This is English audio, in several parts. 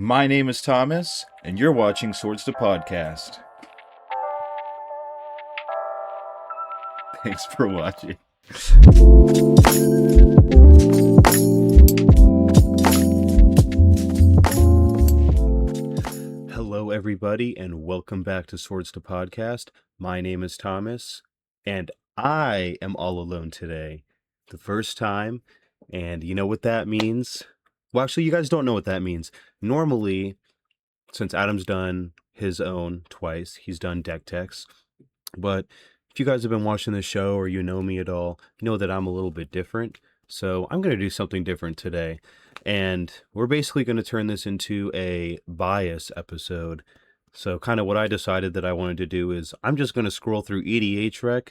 My name is Thomas, and you're watching Swords to Podcast. Thanks for watching. Hello, everybody, and welcome back to Swords to Podcast. My name is Thomas, and I am all alone today. The first time, and you know what that means? Well, actually, you guys don't know what that means. Normally, since Adam's done his own twice, he's done deck techs. But if you guys have been watching the show or you know me at all, you know that I'm a little bit different. So I'm going to do something different today. And we're basically going to turn this into a bias episode. So kind of what I decided that I wanted to do is I'm just going to scroll through EDHREC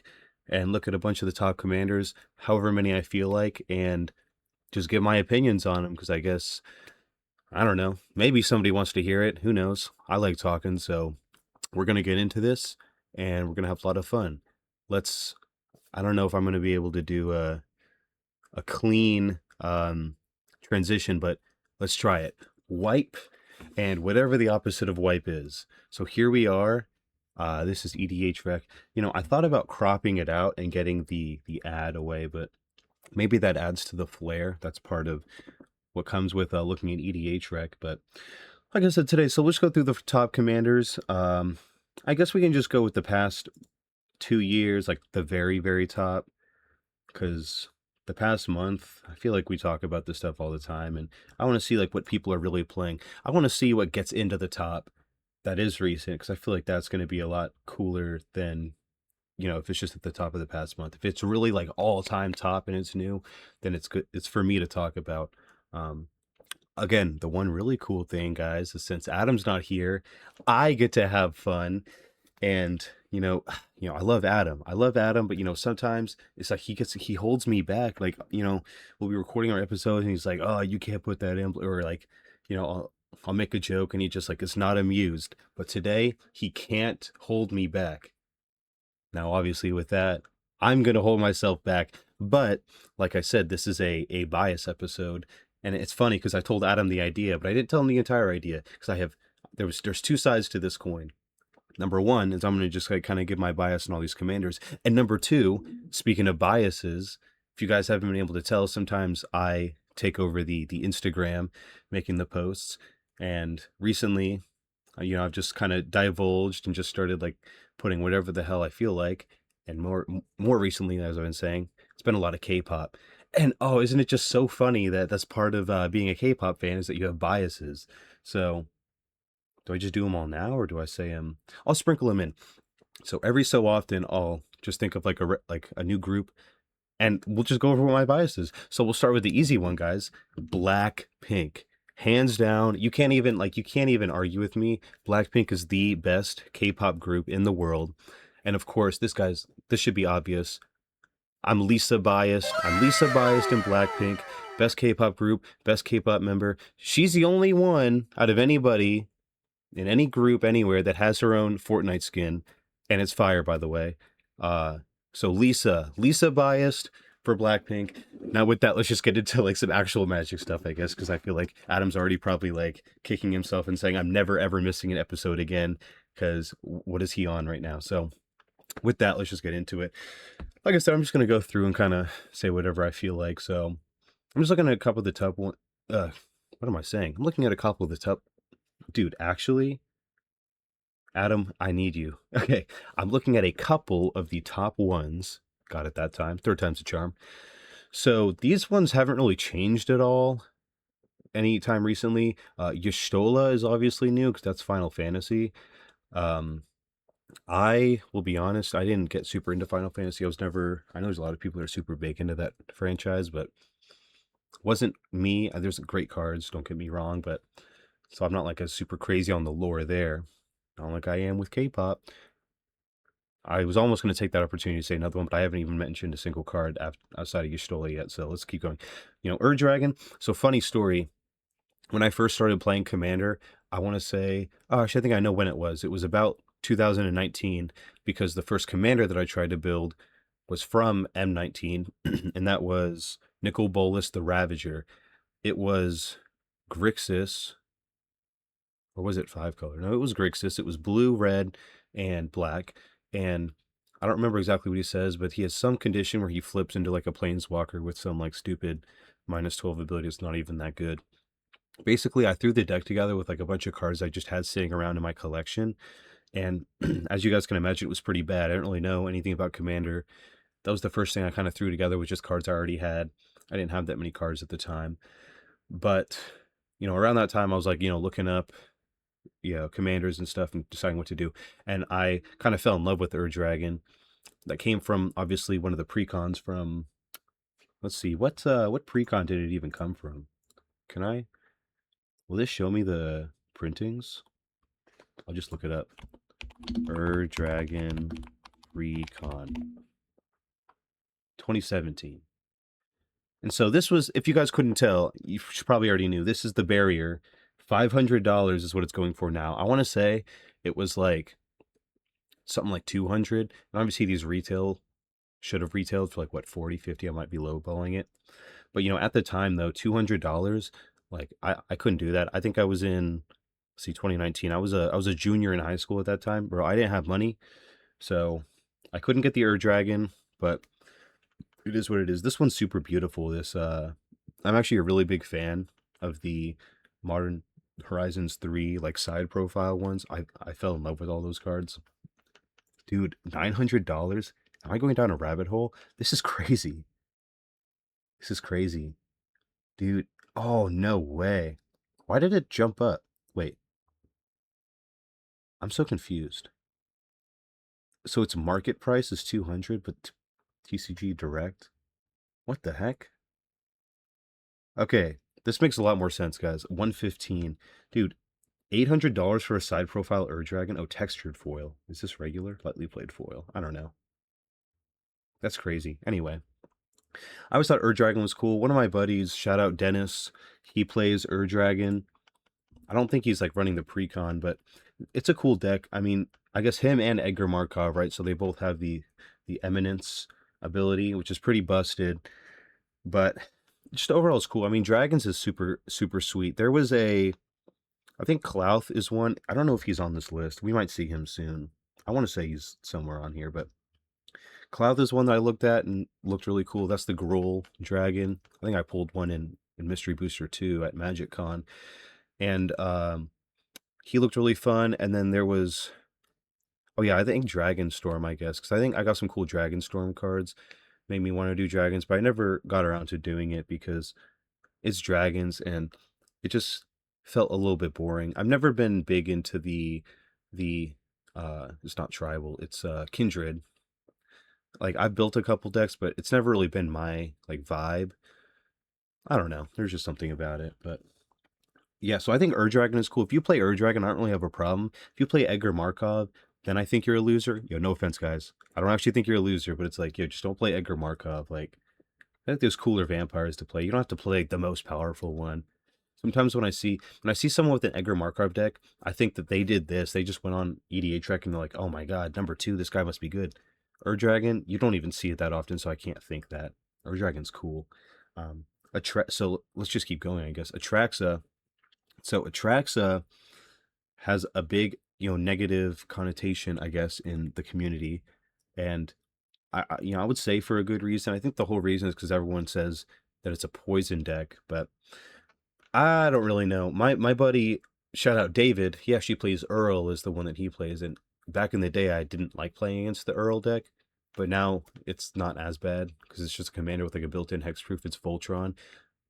and look at a bunch of the top commanders, however many I feel like, and just give my opinions on them because I guess, I don't know, maybe somebody wants to hear it. Who knows? I like talking, so we're going to get into this and we're going to have a lot of fun. I don't know if I'm going to be able to do a clean transition, but let's try it. Wipe and whatever the opposite of wipe is. So here we are. This is EDHREC. You know, I thought about cropping it out and getting the ad away, but maybe that adds to the flair. That's part of what comes with looking at EDHREC. But like I said today, so let's go through the top commanders. I guess we can just go with the past 2 years, like the very, very top, because the past month, I feel like we talk about this stuff all the time, and I want to see like what people are really playing. I want to see what gets into the top that is recent, because I feel like that's going to be a lot cooler than, you know, if it's just at the top of the past month. If it's really like all-time top and it's new, then it's good. It's for me to talk about. Again, the one really cool thing, guys, is since Adam's not here, I get to have fun. And I love Adam. I love Adam, but sometimes it's like he holds me back. Like, we'll be recording our episode and he's like, "Oh, you can't put that in," or like, I'll make a joke and he just like it's not amused. But today he can't hold me back. Now, obviously, with that, I'm gonna hold myself back. But like I said, this is a bias episode, and it's funny because I told Adam the idea, but I didn't tell him the entire idea because there's two sides to this coin. Number one is I'm going to just like kind of give my bias on all these commanders. And number two, speaking of biases, if you guys haven't been able to tell, sometimes I take over the Instagram making the posts. And recently, I've just kind of divulged and just started like putting whatever the hell I feel like. And more recently, as I've been saying, it's been a lot of K-pop. And oh, isn't it just so funny that that's part of being a K-pop fan is that you have biases. So do I just do them all now, or do I say I'll sprinkle them in. So every so often, I'll just think of like a new group, and we'll just go over my biases. So we'll start with the easy one, guys. BLACKPINK, hands down. You can't even argue with me. BLACKPINK is the best K-pop group in the world, and of course, this should be obvious. I'm Lisa biased. I'm Lisa biased in BLACKPINK. Best K-pop group, best K-pop member. She's the only one out of anybody in any group anywhere that has her own Fortnite skin, and it's fire, by the way. So Lisa biased for BLACKPINK. Now with that, let's just get into like some actual Magic stuff, I guess, because I feel like Adam's already probably like kicking himself and saying I'm never ever missing an episode again, because what is he on right now? So with that, let's just get into it. Like I said, I'm just gonna go through and kind of say whatever I feel like. So I'm just looking at a couple of the top one. What am I saying? I'm looking at a couple of the top. Dude, actually, Adam, I need you. Okay, I'm looking at a couple of the top ones. Got it that time. Third time's a charm. So these ones haven't really changed at all anytime recently. Y'shtola is obviously new because that's Final Fantasy. I will be honest, I didn't get super into Final Fantasy. I know there's a lot of people that are super big into that franchise, but wasn't me. There's great cards, don't get me wrong, but so I'm not like a super crazy on the lore there. Not like I am with K-pop. I was almost going to take that opportunity to say another one, but I haven't even mentioned a single card outside of Y'shtola yet, so let's keep going. Ur-Dragon. So funny story. When I first started playing Commander, I want to say, actually, I think I know when it was. It was about 2019, because the first Commander that I tried to build was from M19, and that was Nicol Bolas the Ravager. It was Grixis, or was it 5 color? No, it was Grixis. It was blue, red, and black. And I don't remember exactly what he says, but he has some condition where he flips into like a planeswalker with some like stupid -12 ability. It's not even that good. Basically, I threw the deck together with like a bunch of cards I just had sitting around in my collection. And as you guys can imagine, it was pretty bad. I didn't really know anything about Commander. That was the first thing I kind of threw together with just cards I already had. I didn't have that many cards at the time. But, around that time, I was like, looking up, commanders and stuff and deciding what to do. And I kind of fell in love with Ur-Dragon. That came from, obviously, one of the precons from, let's see, what precon did it even come from? Will this show me the printings? I'll just look it up. Ur-Dragon Precon 2017. And so this was, if you guys couldn't tell, you probably already knew, this is the barrier. $500 is what it's going for now. I want to say it was like something like 200. And obviously these should have retailed for like what, 40, 50. I might be lowballing it. But at the time though, $200, like I couldn't do that. I think I was in 2019. I was a junior in high school at that time, bro. I didn't have money. So I couldn't get the Ur-Dragon, but it is what it is. This one's super beautiful. I'm actually a really big fan of the Modern Horizons 3 like side profile ones. I fell in love with all those cards. Dude, $900? Am I going down a rabbit hole? This is crazy. This is crazy. Dude, oh, no way. Why did it jump up? Wait. I'm so confused. So its market price is 200, but TCG Direct? What the heck? Okay, this makes a lot more sense, guys. 115. Dude, $800 for a side profile Ur-Dragon? Oh, textured foil. Is this regular? Lightly played foil. I don't know. That's crazy. Anyway, I always thought Ur-Dragon was cool. One of my buddies, shout out Dennis, he plays Ur-Dragon. I don't think he's like running the precon, but it's a cool deck. I mean, I guess him and Edgar Markov, right? So they both have the Eminence ability, which is pretty busted. But just overall, it's cool. I mean, Dragons is super, super sweet. There was I think Klauth is one. I don't know if he's on this list. We might see him soon. I want to say he's somewhere on here, but Klauth is one that I looked at and looked really cool. That's the Grohl Dragon. I think I pulled one in Mystery Booster 2 at Magic Con. And he looked really fun. And then there was, oh yeah, I think Dragonstorm, I guess, because I think I got some cool Dragonstorm cards. Made me want to do dragons, but I never got around to doing it because it's dragons and it just felt a little bit boring. I've never been big into the it's not tribal, it's kindred. Like I've built a couple decks, but it's never really been my like vibe. I don't know. There's just something about it, but yeah, so I think Ur-Dragon is cool. If you play Ur-Dragon, I don't really have a problem. If you play Edgar Markov, then I think you're a loser. No offense, guys. I don't actually think you're a loser, but it's like, just don't play Edgar Markov. Like, I think there's cooler vampires to play. You don't have to play the most powerful one. Sometimes when I see someone with an Edgar Markov deck, I think that they did this. They just went on EDHREC and they're like, oh my god, number 2, this guy must be good. Ur-Dragon, you don't even see it that often, so I can't think that. Ur-Dragon's cool. So let's just keep going, I guess. Atraxa. So Atraxa has a big, negative connotation, I guess, in the community. And I would say for a good reason. I think the whole reason is because everyone says that it's a poison deck, but I don't really know. My buddy, shout out David, he actually plays Earl is the one that he plays. And back in the day, I didn't like playing against the Earl deck, but now it's not as bad because it's just a commander with like a built-in hexproof. It's Voltron,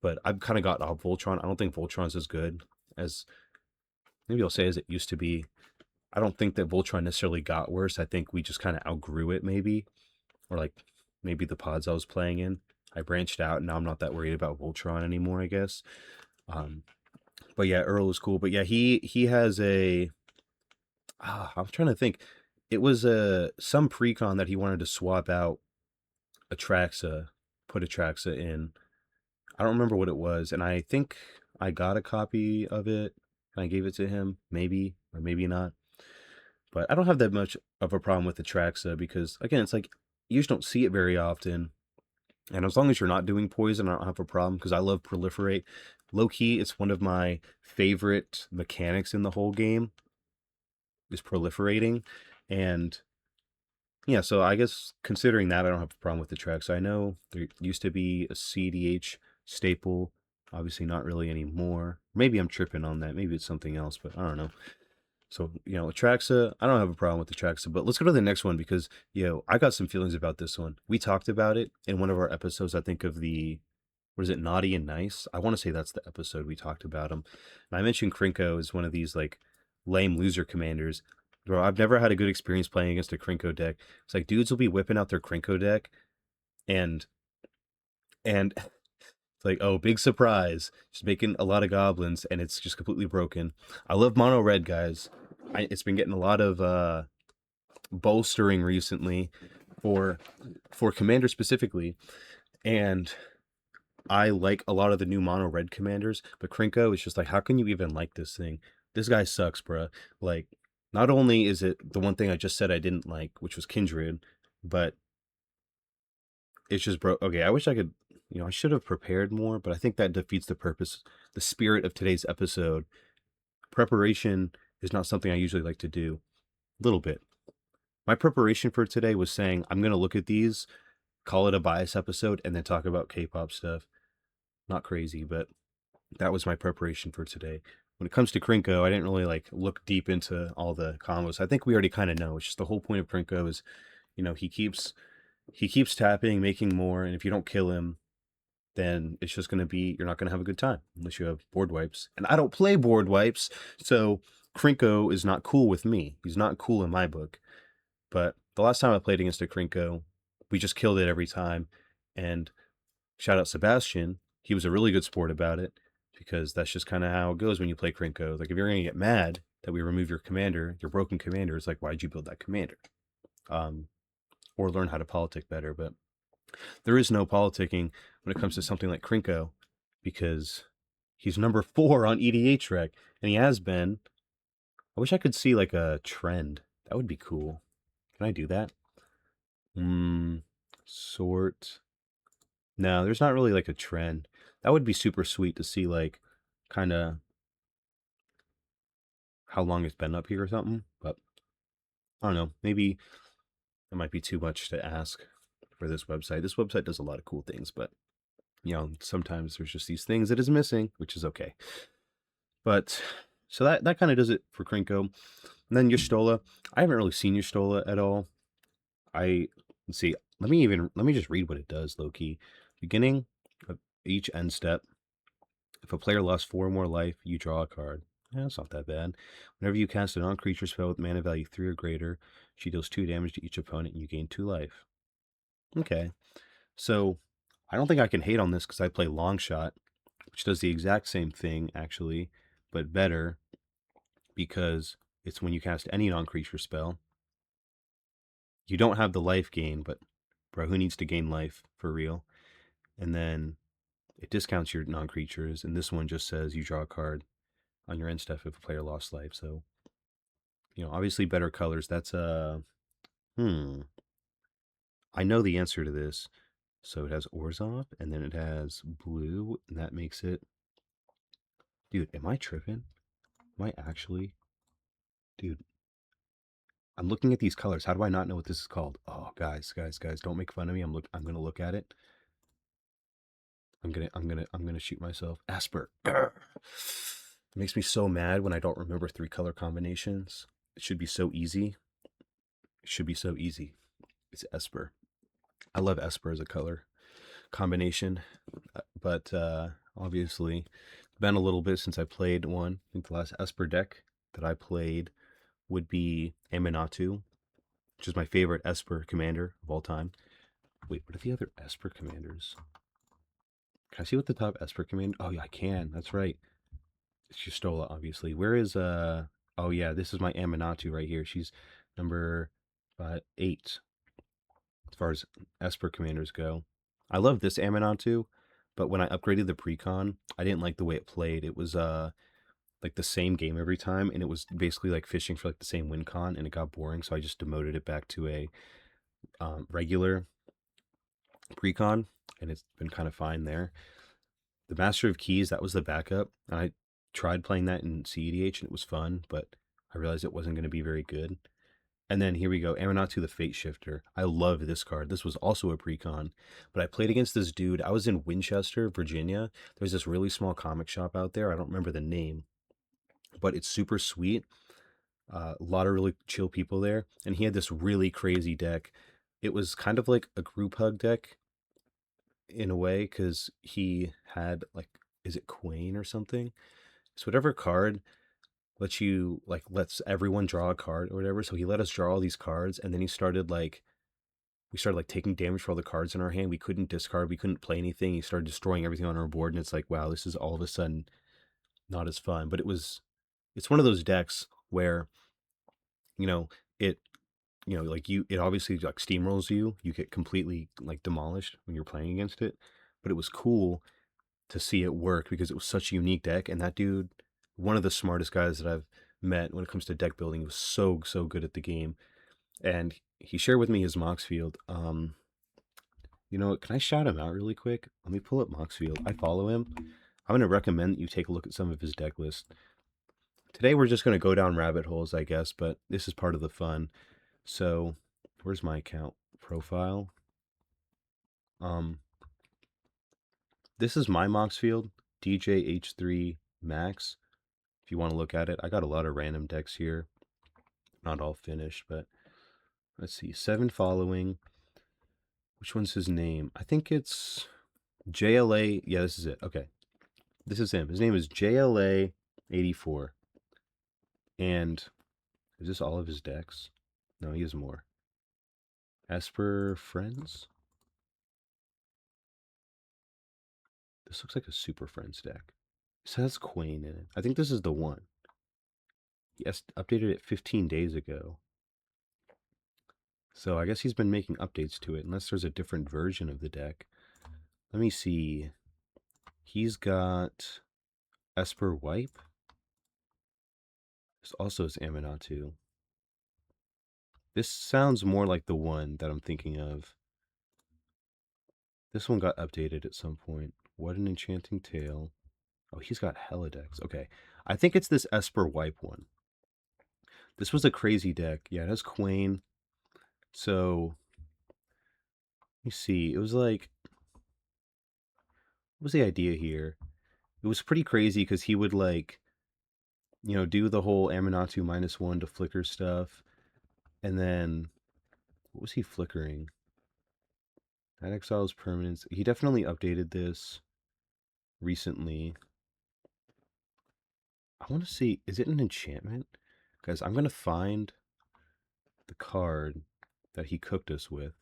but I've kind of got off Voltron. I don't think Voltron's as good as, maybe I'll say, as it used to be. I don't think that Voltron necessarily got worse. I think we just kind of outgrew it, maybe. Or like maybe the pods I was playing in. I branched out and now I'm not that worried about Voltron anymore, I guess. But yeah, Earl is cool. But yeah, he has I'm trying to think. It was some precon that he wanted to swap out Atraxa, put Atraxa in. I don't remember what it was, and I think I got a copy of it and I gave it to him, maybe or maybe not. But I don't have that much of a problem with Atraxa because, again, it's like you just don't see it very often. And as long as you're not doing poison, I don't have a problem because I love Proliferate. low key, it's one of my favorite mechanics in the whole game is proliferating. And yeah, so I guess considering that, I don't have a problem with the tracks. I know there used to be a CDH staple, obviously not really anymore. Maybe I'm tripping on that. Maybe it's something else, but I don't know. So, Atraxa, I don't have a problem with Atraxa, but let's go to the next one because, I got some feelings about this one. We talked about it in one of our episodes, I think, of what is it, Naughty and Nice? I want to say that's the episode we talked about him. And I mentioned Krinko is one of these, like, lame loser commanders. Bro, I've never had a good experience playing against a Krinko deck. It's like dudes will be whipping out their Krinko deck and and it's like, oh, big surprise. Just making a lot of goblins and it's just completely broken. I love mono red, guys. It's been getting a lot of bolstering recently for commander specifically. And I like a lot of the new mono red commanders, but Krinko is just like, how can you even like this thing? This guy sucks, bruh. Like, not only is it the one thing I just said I didn't like, which was Kindred, but it's just broke. Okay, I wish I could, I should have prepared more, but I think that defeats the purpose, the spirit of today's episode. Preparation is not something I usually like to do. A little bit. My preparation for today was saying, I'm going to look at these, call it a bias episode, and then talk about K-pop stuff. Not crazy, but that was my preparation for today. When it comes to Krinko, I didn't really look deep into all the combos. I think we already kind of know. It's just the whole point of Krinko is, he keeps tapping, making more, and if you don't kill him, then it's just going to be, you're not going to have a good time unless you have board wipes. And I don't play board wipes, so Krinko is not cool with me. He's not cool in my book. But the last time I played against a Krinko, we just killed it every time. And shout out Sebastian, he was a really good sport about it because that's just kind of how it goes when you play Krinko. Like, if you're going to get mad that we remove your commander, your broken commander, it's like, why'd you build that commander? Or learn how to politic better. But there is no politicking when it comes to something like Krinko because he's number 4 on EDHREC, and he has been. I wish I could see like a trend. That would be cool. Can I do that? Sort. No, there's not really like a trend. That would be super sweet to see, like, kind of how long it's been up here or something. But I don't know. Maybe it might be too much to ask for this website. This website does a lot of cool things, but sometimes there's just these things that is missing, which is okay. But so that kind of does it for Krinko. And then Y'shtola. I haven't really seen Y'shtola at all. Let's see. Let me just read what it does, low key. Beginning of each end step. If a player lost 4 or more life, you draw a card. Yeah, that's not that bad. Whenever you cast a non-creature spell with mana value 3 or greater, she deals 2 damage to each opponent and you gain 2 life. Okay. So I don't think I can hate on this because I play Longshot, which does the exact same thing, actually, but better because it's when you cast any non-creature spell. You don't have the life gain, but bro, who needs to gain life for real? And then it discounts your non-creatures, and this one just says you draw a card on your end step if a player lost life. So, obviously better colors. That's I know the answer to this. So it has Orzhov, and then it has blue, and that makes it... Dude, am I tripping? Am I actually... Dude, I'm looking at these colors. How do I not know what this is called? Oh, guys, don't make fun of me. I'm gonna look at it. I'm gonna shoot myself. Asper. It makes me so mad when I don't remember 3 color combinations. It should be so easy. It should be so easy. It's Esper. I love Esper as a color combination, but obviously it's been a little bit since I played one. I think the last Esper deck that I played would be Aminatou, which is my favorite Esper commander of all time. Wait, what are the other Esper commanders? Can I see what the top Esper commander? Oh yeah, I can. That's right. It's Y'shtola, obviously. Where is Oh yeah, this is my Aminatou right here. She's number 8 as far as Esper commanders go. I love this Aminatou, but when I upgraded the precon, I didn't like the way it played. It was like the same game every time, and it was basically like fishing for like the same win con, and it got boring, so I just demoted it back to a regular precon, and it's been kind of fine there. The Master of Keys, that was the backup. I tried playing that in CEDH and it was fun, but I realized it wasn't going to be very good. And then here we go, Aranatu the Fate Shifter. I love this card. This was also a pre-con, but I played against this dude. I was in Winchester, Virginia. There's this really small comic shop out there. I don't remember the name, but it's super sweet. A lot of really chill people there. And he had this really crazy deck. It was kind of like a group hug deck in a way, because he had like, is it Quain or something? So whatever card lets everyone draw a card or whatever. So he let us draw all these cards, and then we started like taking damage for all the cards in our hand. We couldn't discard, we couldn't play anything. He started destroying everything on our board, and it's like, wow, this is all of a sudden not as fun. But it's one of those decks where, you know, it like it obviously like steamrolls you. You get completely like demolished when you're playing against it. But it was cool to see it work because it was such a unique deck. And that dude, one of the smartest guys that I've met when it comes to deck building, was so good at the game. And he shared with me his Moxfield. Can I shout him out really quick? Let me pull up Moxfield. I follow him. I'm going to recommend that you take a look at some of his deck list. Today we're just going to go down rabbit holes, I guess, but this is part of the fun. So, where's my account profile? This is my Moxfield, DJH3 Max. If you want to look at it, I got a lot of random decks here. Not all finished, but let's see. 7 following. Which one's his name? I think it's JLA. Yeah, this is it. Okay. This is him. His name is JLA84. And is this all of his decks? No, he has more. Esper Friends? This looks like a Super Friends deck. It says Quain in it. I think this is the one. Yes, updated it 15 days ago. So I guess he's been making updates to it, unless there's a different version of the deck. Let me see. He's got Esper Wipe. This also is Amanatu. This sounds more like the one that I'm thinking of. This one got updated at some point. What an Enchanting Tale. Oh, he's got hella decks. Okay. I think it's this Esper Wipe one. This was a crazy deck. Yeah, it has Quain. So, let me see. It was like, what was the idea here? It was pretty crazy because he would like, do the whole Amanatu -1 to flicker stuff. And then, what was he flickering? That exiles permanence. He definitely updated this recently. I want to see, is it an enchantment? Guys, I'm going to find the card that he cooked us with.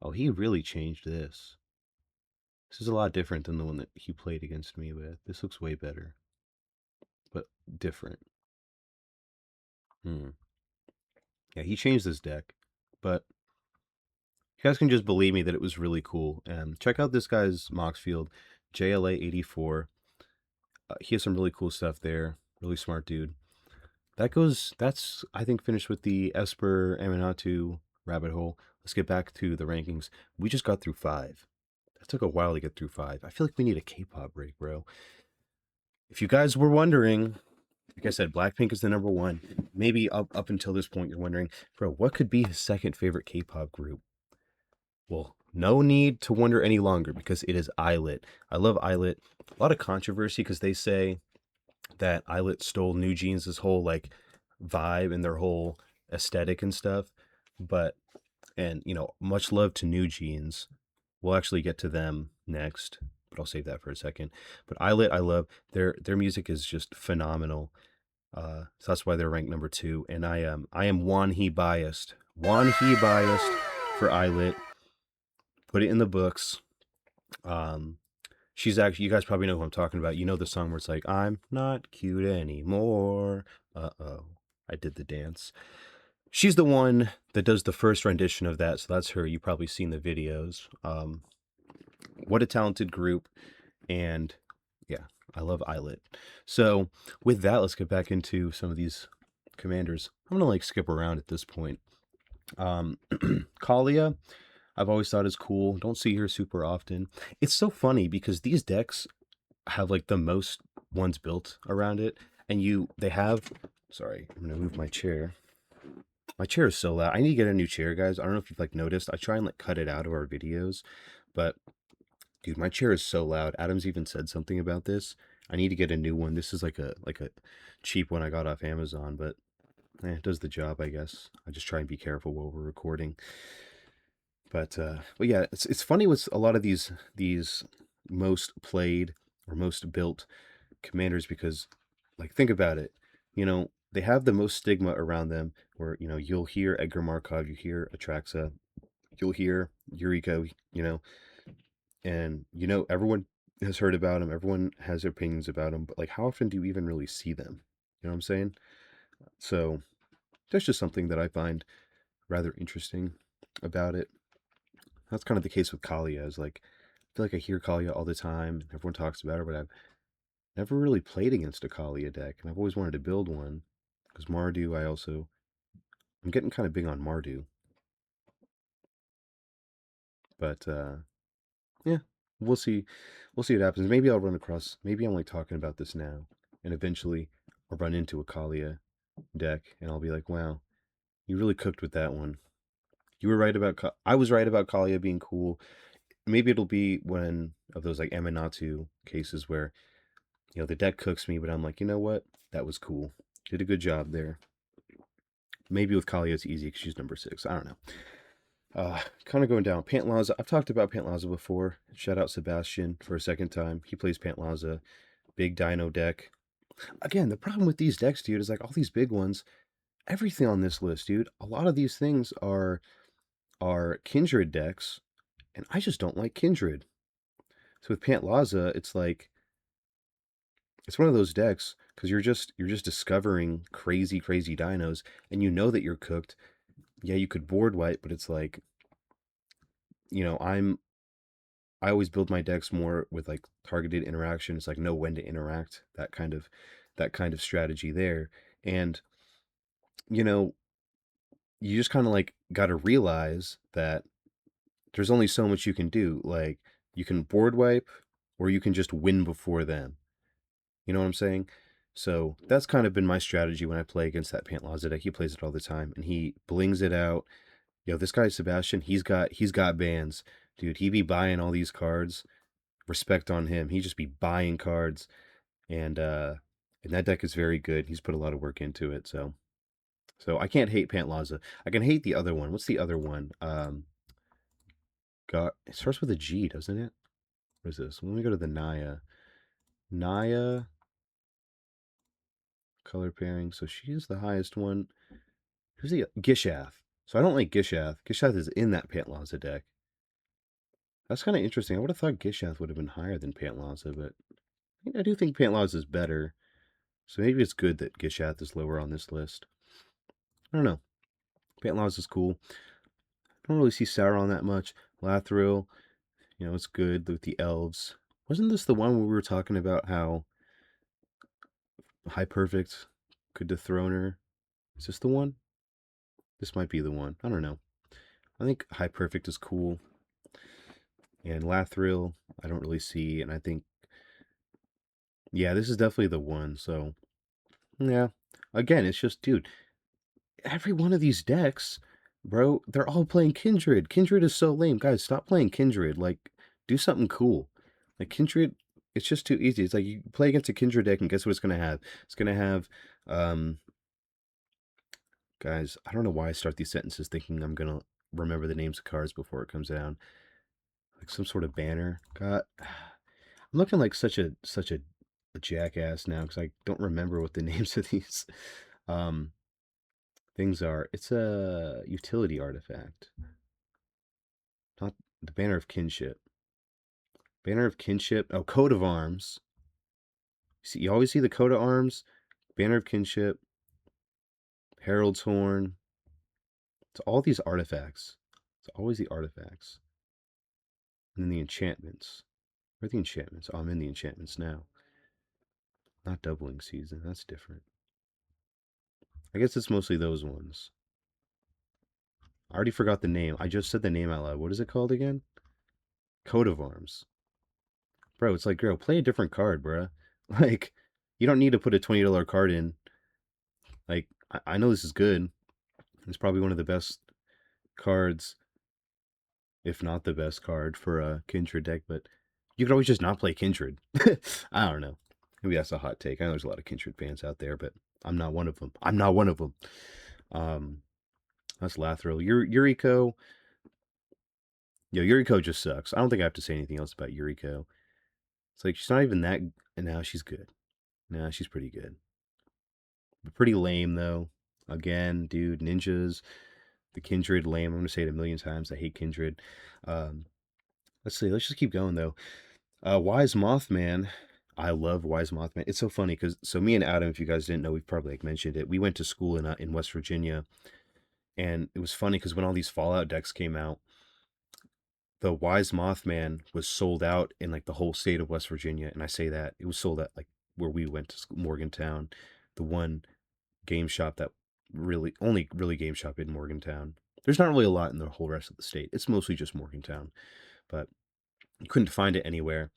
Oh, he really changed this. This is a lot different than the one that he played against me with. This looks way better, but different. Yeah, he changed this deck, but you guys can just believe me that it was really cool. And check out this guy's Moxfield, JLA84. He has some really cool stuff there. Really smart dude. That's, I think, finished with the Esper Amanatu rabbit hole. Let's get back to the rankings. We just got through 5. That took a while to get through 5. I feel like we need a K-pop break, bro. If you guys were wondering, like I said, BLACKPINK is the number 1. Maybe up until this point, you're wondering, bro, what could be his second favorite K-pop group? Well, no need to wonder any longer because it is Islet. I love Islet. A lot of controversy because they say that Islet stole New Jeans' whole like vibe and their whole aesthetic and stuff. But, and much love to New Jeans. We'll actually get to them next, but I'll save that for a second. But Islet, I love their music is just phenomenal. So that's why they're ranked number 2. And I am Wanhee biased. Wanhee biased for Islet. Put it in the books. She's actually, you guys probably know who I'm talking about. You know the song where it's like, I'm not cute anymore. Uh-oh. I did the dance. She's the one that does the first rendition of that, so that's her. You've probably seen the videos. What a talented group. And yeah, I love Islet. So with that, let's get back into some of these commanders. I'm gonna like skip around at this point. Kalia, I've always thought is cool. Don't see her super often. It's so funny because these decks have like the most ones built around it, and they have. Sorry, I'm gonna move my chair. My chair is so loud. I need to get a new chair, guys. I don't know if you've like noticed. I try and like cut it out of our videos, but dude, my chair is so loud. Adam's even said something about this. I need to get a new one. This is like a cheap one I got off Amazon, but it does the job, I guess. I just try and be careful while we're recording. But yeah, it's funny with a lot of these most played or most built commanders because, like, think about it. They have the most stigma around them. Where you'll hear Edgar Markov, you hear Atraxa, you'll hear Yuriko, and everyone has heard about him. Everyone has their opinions about him. But like, how often do you even really see them? You know what I'm saying? So that's just something that I find rather interesting about it. That's kind of the case with Kalia. Is like, I feel like I hear Kalia all the time, and everyone talks about her, but I've never really played against a Kalia deck, and I've always wanted to build one. Because Mardu, I'm getting kind of big on Mardu. But yeah, we'll see. We'll see what happens. Maybe I'll run across. Maybe I'm like talking about this now, and eventually I'll run into a Kalia deck, and I'll be like, "Wow, you really cooked with that one. You were right about. I was right about Kalia being cool. Maybe it'll be one of those like Amanatu cases where the deck cooks me, but I'm like, you know what? That was cool. Did a good job there. Maybe with Kalia it's easy because she's number 6. I don't know. Kind of going down. Pantlaza. I've talked about Pantlaza before. Shout out Sebastian for a second time. He plays Pantlaza. Big Dino deck. Again, the problem with these decks, dude, is like all these big ones. Everything on this list, dude. A lot of these things are Kindred decks, and I just don't like Kindred. So with Pantlaza, it's like it's one of those decks because you're just discovering crazy dinos, and you know that you're cooked. Yeah, you could board wipe, but it's like I always build my decks more with like targeted interaction. It's like know when to interact, that kind of strategy there. And you know, you just kind of like got to realize that there's only so much you can do. Like you can board wipe or you can just win before them. You know what I'm saying? So that's kind of been my strategy when I play against that Pantlaza deck. He plays it all the time and he blings it out. This guy Sebastian, he's got bans. Dude, he be buying all these cards. Respect on him. He just be buying cards, and that deck is very good. He's put a lot of work into it, so I can't hate Pantlaza. I can hate the other one. What's the other one? Got it starts with a G, doesn't it? What is this? Let me go to the Naya. Naya color pairing. So she's the highest one. Who's the Gishath? So I don't like Gishath. Gishath is in that Pantlaza deck. That's kind of interesting. I would have thought Gishath would have been higher than Pantlaza, but I do think Pantlaza is better. So maybe it's good that Gishath is lower on this list. I don't know. Pantlaza is cool. I don't really see Sauron that much. Lathril, it's good with the elves. Wasn't this the one where we were talking about how High Perfect could dethrone her? Is this the one? This might be the one. I don't know. I think High Perfect is cool. And Lathril, I don't really see. And I think, yeah, this is definitely the one. So, yeah. Again, it's just, dude, every one of these decks, bro, they're all playing Kindred. Kindred is so lame. Guys, stop playing Kindred. Like, do something cool. Like, Kindred, it's just too easy. It's like you play against a Kindred deck, and guess what it's going to have? It's going to have, guys, I don't know why I start these sentences thinking I'm going to remember the names of cards before it comes down. Like some sort of banner. God, I'm looking like such a jackass now because I don't remember what the names of these um, things are. It's a utility artifact. Not the Banner of Kinship. Banner of Kinship. Oh, Coat of Arms. You always see the Coat of Arms, Banner of Kinship, Herald's Horn. It's all these artifacts. It's always the artifacts. And then the enchantments. Where are the enchantments? Oh, I'm in the enchantments now. Not doubling season. That's different. I guess it's mostly those ones. I already forgot the name. I just said the name out loud. What is it called again? Coat of Arms. bro, it's like, girl, play a different card, bro. Like, you don't need to put a $20 card in. Like, I know this is good. It's probably one of the best cards, if not the best card for a Kindred deck, but you could always just not play Kindred. I don't know. Maybe that's a hot take. I know there's a lot of Kindred fans out there, but I'm not one of them. I'm not one of them. That's Lathril. Yuriko. Yo, Yuriko just sucks. I don't think I have to say anything else about Yuriko. It's like she's not even that, and now she's good. Now she's pretty good. But pretty lame though. Again, dude, ninjas, the Kindred lame. I'm gonna say it a million times. I hate Kindred. Let's see. Let's just keep going though. Wise Mothman. I love Wise Mothman. It's so funny because me and Adam, if you guys didn't know, we've probably like mentioned it. We went to school in West Virginia, and it was funny because when all these Fallout decks came out, the Wise Mothman was sold out in like the whole state of West Virginia. And I say that it was sold at like where we went to school, Morgantown, the one game shop that only really game shop in Morgantown. There's not really a lot in the whole rest of the state. It's mostly just Morgantown, but you couldn't find it anywhere.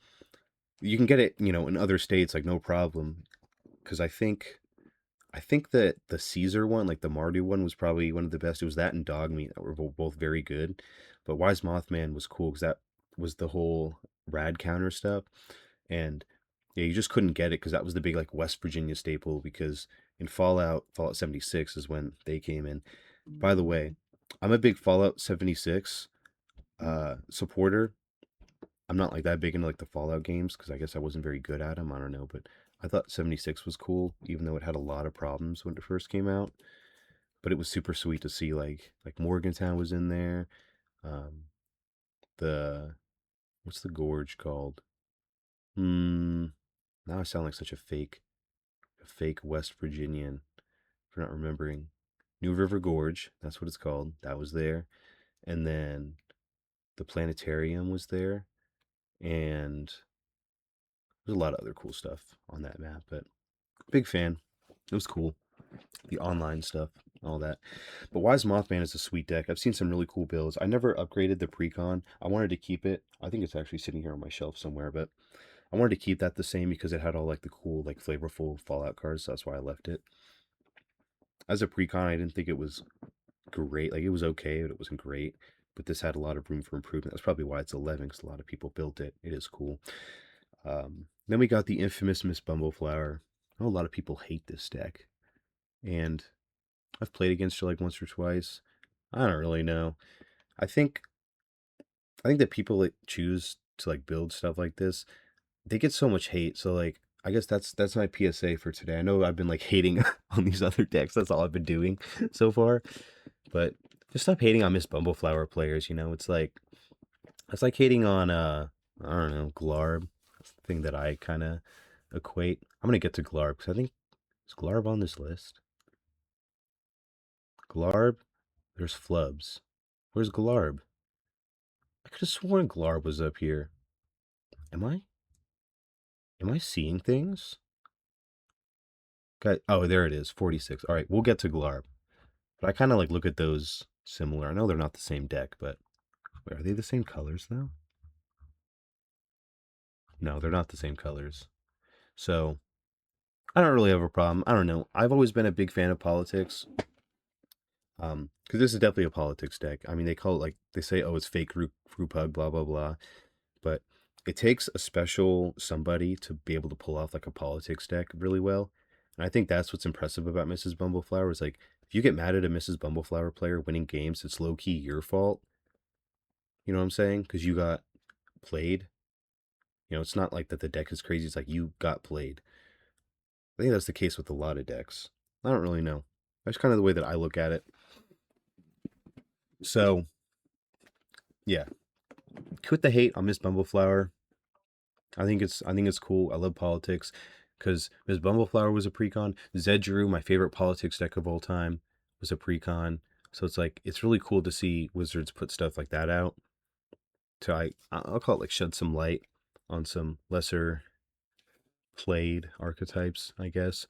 You can get it, in other states, like no problem. Because I think that the Caesar one, like the Mardu one, was probably one of the best. It was that and Dog Meat that were both very good. But Wise Mothman was cool because that was the whole rad counter stuff. And yeah, you just couldn't get it because that was the big like West Virginia staple. Because in Fallout 76 is when they came in. By the way, I'm a big Fallout 76 supporter. I'm not like that big into like the Fallout games because I guess I wasn't very good at them. I don't know, but I thought 76 was cool, even though it had a lot of problems when it first came out. But it was super sweet to see like Morgantown was in there. Um, the what's the gorge called? Now I sound like such a fake West Virginian for not remembering. New River Gorge, that's what it's called. That was there, and then the planetarium was there, and there's a lot of other cool stuff on that map. But big fan. It was cool. The online stuff, all that. But Wise Mothman is a sweet deck. I've seen some really cool builds. I never upgraded the precon. I wanted to keep it. I think it's actually sitting here on my shelf somewhere, but I wanted to keep that the same because it had all like the cool, like flavorful Fallout cards. So that's why I left it. As a precon, I didn't think it was great. Like it was okay, but it wasn't great. But this had a lot of room for improvement. That's probably why it's 11 because a lot of people built it. It is cool. Then we got the infamous Miss Bumbleflower. I know a lot of people hate this deck, and I've played against her like once or twice. I don't really know. I think that people that choose to like build stuff like this, they get so much hate. So like I guess that's my PSA for today. I know I've been like hating on these other decks. That's all I've been doing so far. But just stop hating on Miss Bumbleflower players, it's like hating on I don't know, Glarb. That's the thing that I kinda equate. I'm gonna get to Glarb because I think is Glarb on this list? Glarb? There's Flubs. Where's Glarb? I could have sworn Glarb was up here. Am I? Am I seeing things? Okay. Oh, there it is. 46. All right, we'll get to Glarb. But I kind of like look at those similar. I know they're not the same deck, but wait, are they the same colors though? No, they're not the same colors. So I don't really have a problem. I don't know. I've always been a big fan of politics. Because this is definitely a politics deck. I mean, they call it like they say, oh, it's fake group hug, blah blah blah. But it takes a special somebody to be able to pull off like a politics deck really well. And I think that's what's impressive about Mrs. Bumbleflower is like if you get mad at a Mrs. Bumbleflower player winning games, it's low key your fault. You know what I'm saying? Because you got played. It's not like that the deck is crazy. It's like you got played. I think that's the case with a lot of decks. I don't really know. That's kind of the way that I look at it. So, yeah, quit the hate on Miss Bumbleflower. I think it's cool. I love politics because Miss Bumbleflower was a precon. Zedru, my favorite politics deck of all time, was a precon. So it's like it's really cool to see Wizards put stuff like that out. I'll call it like shed some light on some lesser played archetypes, I guess.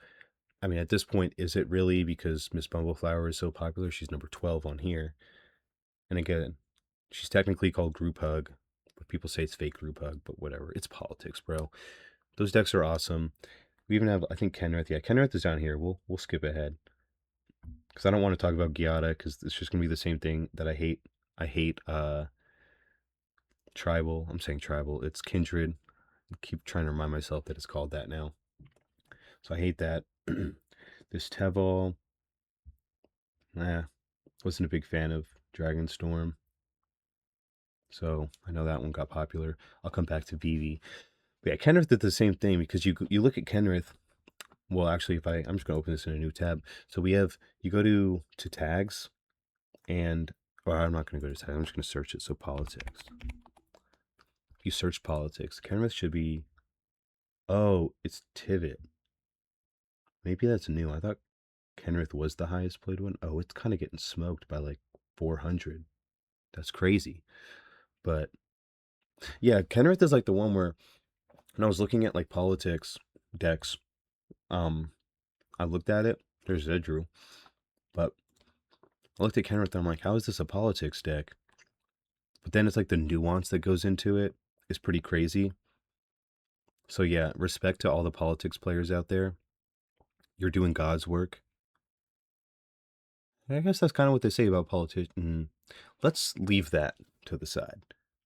I mean, at this point, is it really because Miss Bumbleflower is so popular? She's number 12 on here. And again, she's technically called Group Hug, people say it's fake group hug, but whatever. It's politics, bro. Those decks are awesome. We even have, I think, Kenrith. Yeah, Kenrith is down here. We'll skip ahead because I don't want to talk about Giada because it's just gonna be the same thing that I hate. I hate tribal. I'm saying tribal. It's kindred. I keep trying to remind myself that it's called that now. So I hate that. This Teval. Wasn't a big fan of Dragonstorm. So I know that one got popular. I'll come back to Vivi. But yeah, Kenrith did the same thing because you look at Kenrith. Well, actually, I'm just gonna open this in a new tab. So we have you go to tags, and I'm not gonna go to tags. I'm just gonna search it. So politics. If you search politics, Kenrith should be. Oh, it's Tivit. Maybe that's new. I thought Kenrith was the highest played one. Oh, it's kind of getting smoked by like 400. That's crazy. But yeah, Kenrith is like the one where when I was looking at like politics decks, I looked at it. There's Zedru, but I looked at Kenrith and I'm like, how is this a politics deck? But then it's like the nuance that goes into it is pretty crazy. So yeah, respect to all the politics players out there. You're doing God's work. I guess that's kind of what they say about politics. Let's leave that to the side.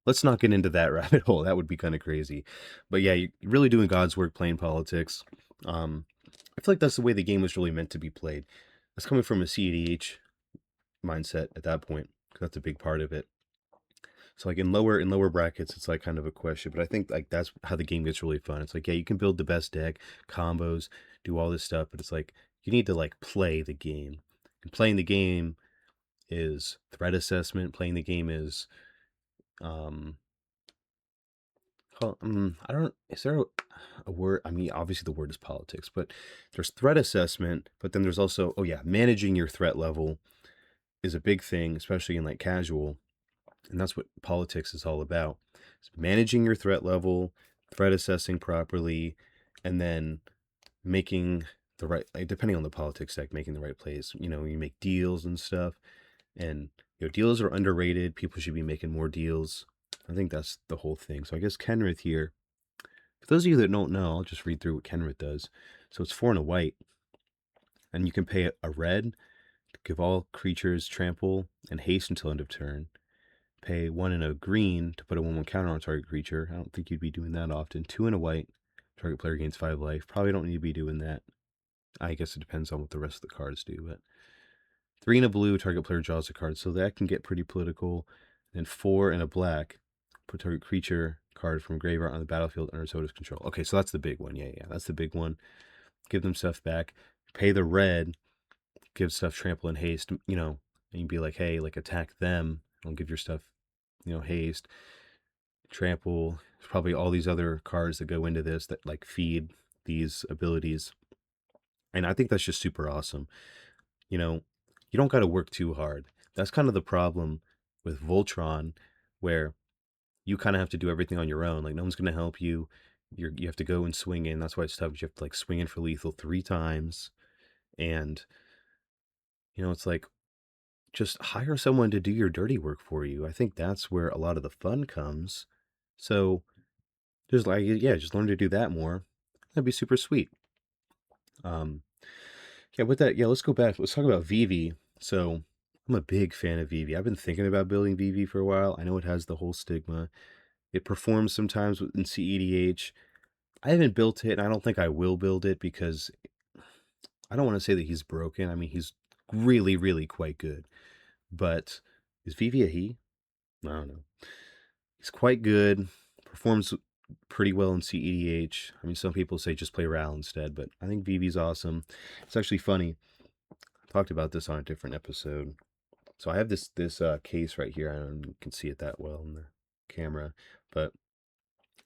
Let's not get into that rabbit hole. That would be kind of crazy. But yeah, you're really doing God's work playing politics. I feel like that's the way the game was really meant to be played. That's coming from a CEDH mindset at that point, because that's a big part of it. So like in lower brackets, it's like kind of a question, but I think like that's how the game gets really fun. It's like, yeah, you can build the best deck, combos, do all this stuff, but it's like you need to like play the game. And playing the game is threat assessment. Playing the game is I don't, is there a word? I mean, obviously the word is politics, but there's threat assessment, but then there's also, oh yeah, managing your threat level is a big thing, especially in like casual. And that's what politics is all about. It's managing your threat level, threat assessing properly, and then making the right, like, depending on the politics deck, making the right plays. You make deals and stuff. And deals are underrated. People should be making more deals. I think that's the whole thing. So I guess Kenrith here. For those of you that don't know, I'll just read through what Kenrith does. So it's 4 and a white. And you can pay a red to give all creatures trample and haste until end of turn. Pay 1 and a green to put a 1/1 counter on target creature. I don't think you'd be doing that often. 2 and a white. Target player gains 5 life. Probably don't need to be doing that. I guess it depends on what the rest of the cards do. But 3 and a blue. Target player draws a card. So that can get pretty political. Then 4 and a black. Put target creature card from graveyard on the battlefield under its owner's control. Okay, so that's the big one. Yeah, that's the big one. Give them stuff back. Pay the red. Give stuff trample and haste. And you'd be like, hey, like attack them. Don't give your stuff, haste, trample. There's probably all these other cards that go into this that like feed these abilities. And I think that's just super awesome. You don't got to work too hard. That's kind of the problem with Voltron, where you kind of have to do everything on your own. Like no one's going to help you. You have to go and swing in. That's why it's tough. You have to like swing in for lethal 3 times. And, it's like, just hire someone to do your dirty work for you. I think that's where a lot of the fun comes. So just like, yeah, just learn to do that more. That'd be super sweet. Yeah, with that, yeah, let's go back. Let's talk about Vivi. So I'm a big fan of Vivi. I've been thinking about building Vivi for a while. I know it has the whole stigma. It performs sometimes in CEDH. I haven't built it, and I don't think I will build it because I don't want to say that he's broken. I mean, he's really, really quite good. But is Vivi a he? I don't know. He's quite good. Performs pretty well in CEDH. I mean, some people say just play Ral instead, but I think Vivi's awesome. It's actually funny. I talked about this on a different episode. So I have this case right here. I don't know if you can see it that well in the camera, but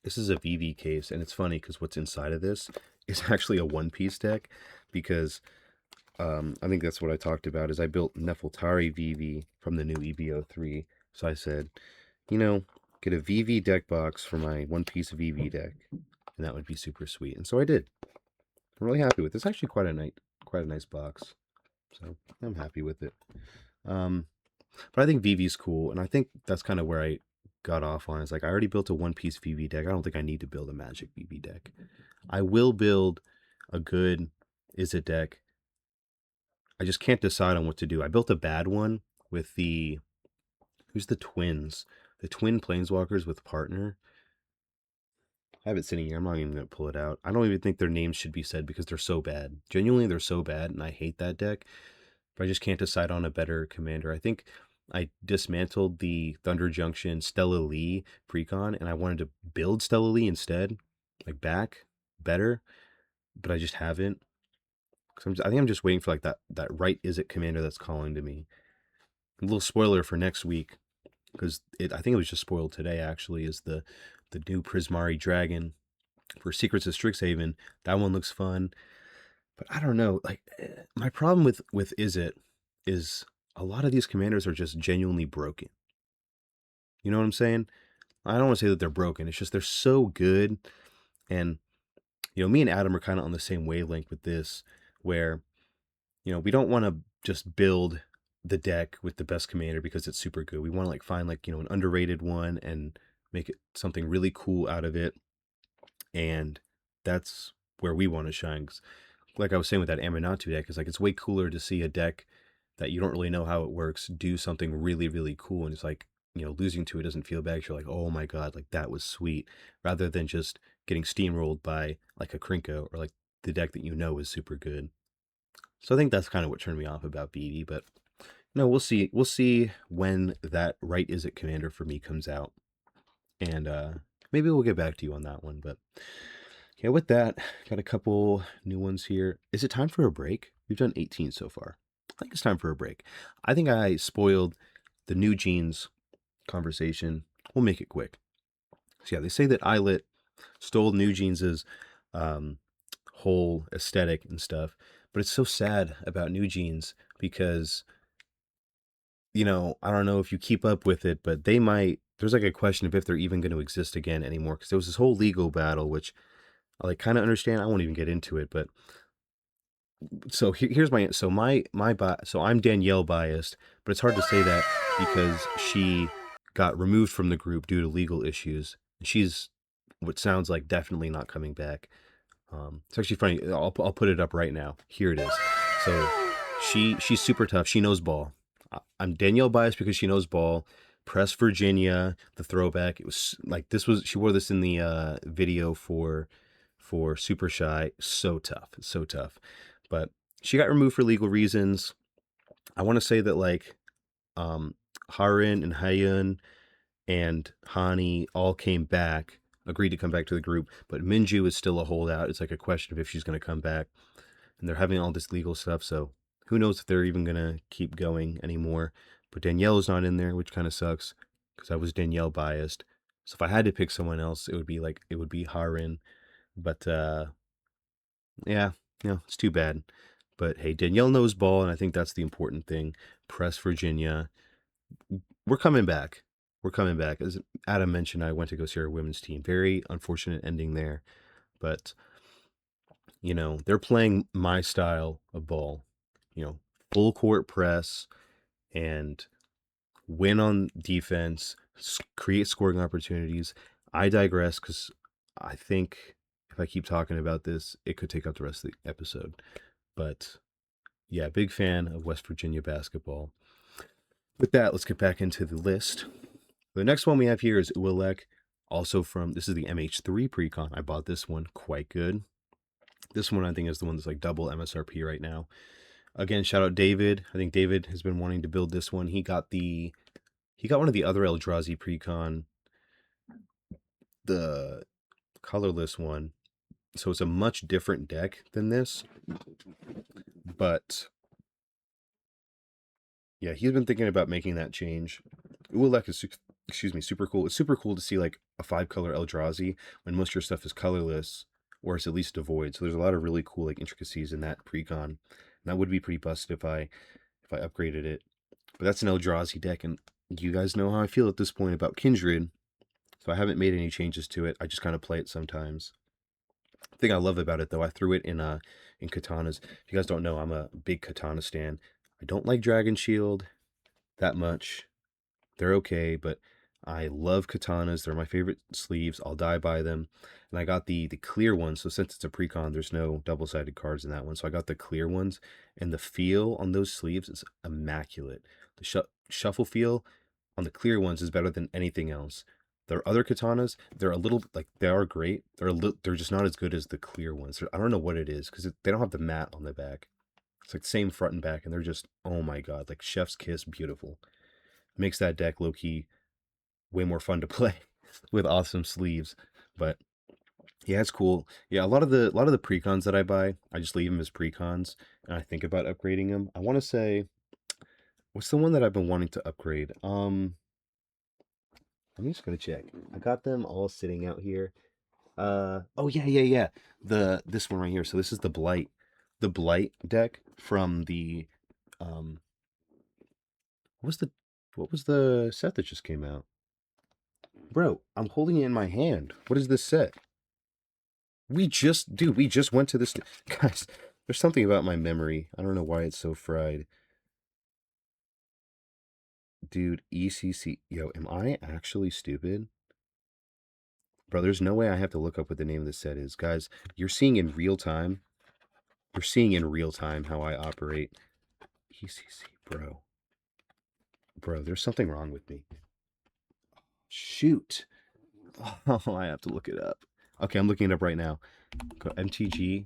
this is a Vivi case, and it's funny because what's inside of this is actually a one-piece deck because I think that's what I talked about is I built Nefeltari Vivi from the new EBO3. So I said, get a Vivi deck box for my one-piece Vivi deck, and that would be super sweet. And so I did. I'm really happy with it. It's actually quite a nice box. So I'm happy with it. But I think Vivi's cool, and I think that's kind of where I got off on is like I already built a one-piece VB deck. I don't think I need to build a Magic VB deck. I will build a good Izzet deck. I just can't decide on what to do. I built a bad one with the who's the twins? The twin planeswalkers with partner. I have it sitting here. I'm not even gonna pull it out. I don't even think their names should be said because they're so bad. Genuinely, they're so bad, and I hate that deck. But I just can't decide on a better commander. I think I dismantled the Thunder Junction Stella Lee precon, and I wanted to build Stella Lee instead, like back better, but I just haven't. I think I'm just waiting for like that right Izzet commander that's calling to me. A little spoiler for next week, because I think it was just spoiled today. Actually, is the new Prismari Dragon for Secrets of Strixhaven. That one looks fun, but I don't know. Like my problem with Izzet is a lot of these commanders are just genuinely broken. You know what I'm saying? I don't want to say that they're broken. It's just they're so good, and me and Adam are kind of on the same wavelength with this, where we don't want to just build the deck with the best commander because it's super good. We want to like find like an underrated one and make it something really cool out of it, and that's where we want to shine. 'Cause like I was saying with that Aminatu deck, is like it's way cooler to see a deck that you don't really know how it works do something really, really cool, and it's like losing to it doesn't feel bad. You're like, oh my god, like that was sweet, rather than just getting steamrolled by like a Krinko or like the deck that is super good. So I think that's kind of what turned me off about BD, but no, we'll see. We'll see when that right Izzet commander for me comes out, and maybe we'll get back to you on that one. But yeah, with that, got a couple new ones here. Is it time for a break? We've done 18 so far. I think it's time for a break. I think I spoiled the New Jeans conversation. We'll make it quick. So yeah, they say that Islet stole New Jeans's whole aesthetic and stuff, but it's so sad about New Jeans because I don't know if you keep up with it, but there's like a question of if they're even going to exist again anymore, because there was this whole legal battle, which I like kind of understand. I won't even get into it, but so here's so I'm Danielle biased, but it's hard to say that because she got removed from the group due to legal issues. She's what sounds like definitely not coming back. It's actually funny. I'll put it up right now. Here it is. So she's super tough. She knows ball. I'm Danielle biased because she knows ball. Press Virginia, the throwback. It was like she wore this in the video for Super Shy. So tough. So tough. But she got removed for legal reasons. I want to say that like Harin and Hyun and Hani all came back, agreed to come back to the group, but Minju is still a holdout. It's like a question of if she's going to come back, and they're having all this legal stuff, so who knows if they're even going to keep going anymore. But Danielle's not in there, which kind of sucks because I was Danielle biased. So if I had to pick someone else, it would be Harin. But yeah, it's too bad. But hey, Danielle knows ball, and I think that's the important thing. Press Virginia. We're coming back. We're coming back. As Adam mentioned, I went to go see our women's team. Very unfortunate ending there. But, they're playing my style of ball. Full court press and win on defense, create scoring opportunities. I digress because I think if I keep talking about this, it could take up the rest of the episode. But yeah, big fan of West Virginia basketball. With that, let's get back into the list. The next one we have here is EDHREC, also this is the MH3 precon. I bought this one, quite good. This one I think is the one that's like double MSRP right now. Again, shout out David. I think David has been wanting to build this one. He got one of the other Eldrazi precon, the colorless one. So it's a much different deck than this. But yeah, he's been thinking about making that change. EDHREC is super cool. It's super cool to see like a 5-color Eldrazi when most of your stuff is colorless, or it's at least devoid. So there's a lot of really cool like intricacies in that precon. And that would be pretty busted if I upgraded it. But that's an Eldrazi deck, and you guys know how I feel at this point about Kindred. So I haven't made any changes to it. I just kind of play it sometimes. The thing I love about it though, I threw it in katanas. If you guys don't know, I'm a big katana stan. I don't like Dragon Shield that much. They're okay, but I love katanas. They're my favorite sleeves. I'll die by them. And I got the clear ones. So since it's a precon, there's no double-sided cards in that one. So I got the clear ones, and the feel on those sleeves is immaculate. The shuffle feel on the clear ones is better than anything else. There are other katanas. They're a little like they are great. They're just not as good as the clear ones. I don't know what it is because they don't have the mat on the back. It's like the same front and back, and they're just, oh my god, like chef's kiss, beautiful. Makes that deck low key way more fun to play with awesome sleeves. But yeah, it's cool. Yeah, a lot of the precons that I buy, I just leave them as precons, and I think about upgrading them. I want to say, what's the one that I've been wanting to upgrade? I'm just gonna check. I got them all sitting out here. Oh yeah, yeah, yeah. This one right here. So this is the Blight deck from the um. What was the what was the set that just came out? Bro, I'm holding it in my hand. What is this set? Dude, we just went to this. Guys, there's something about my memory. I don't know why it's so fried. Dude, ECC. Yo, am I actually stupid? Bro, there's no way I have to look up what the name of the set is. Guys, you're seeing in real time. You're seeing in real time how I operate. ECC, bro. Bro, there's something wrong with me. Shoot. Oh, I have to look it up. Okay, I'm looking it up right now. Go MTG.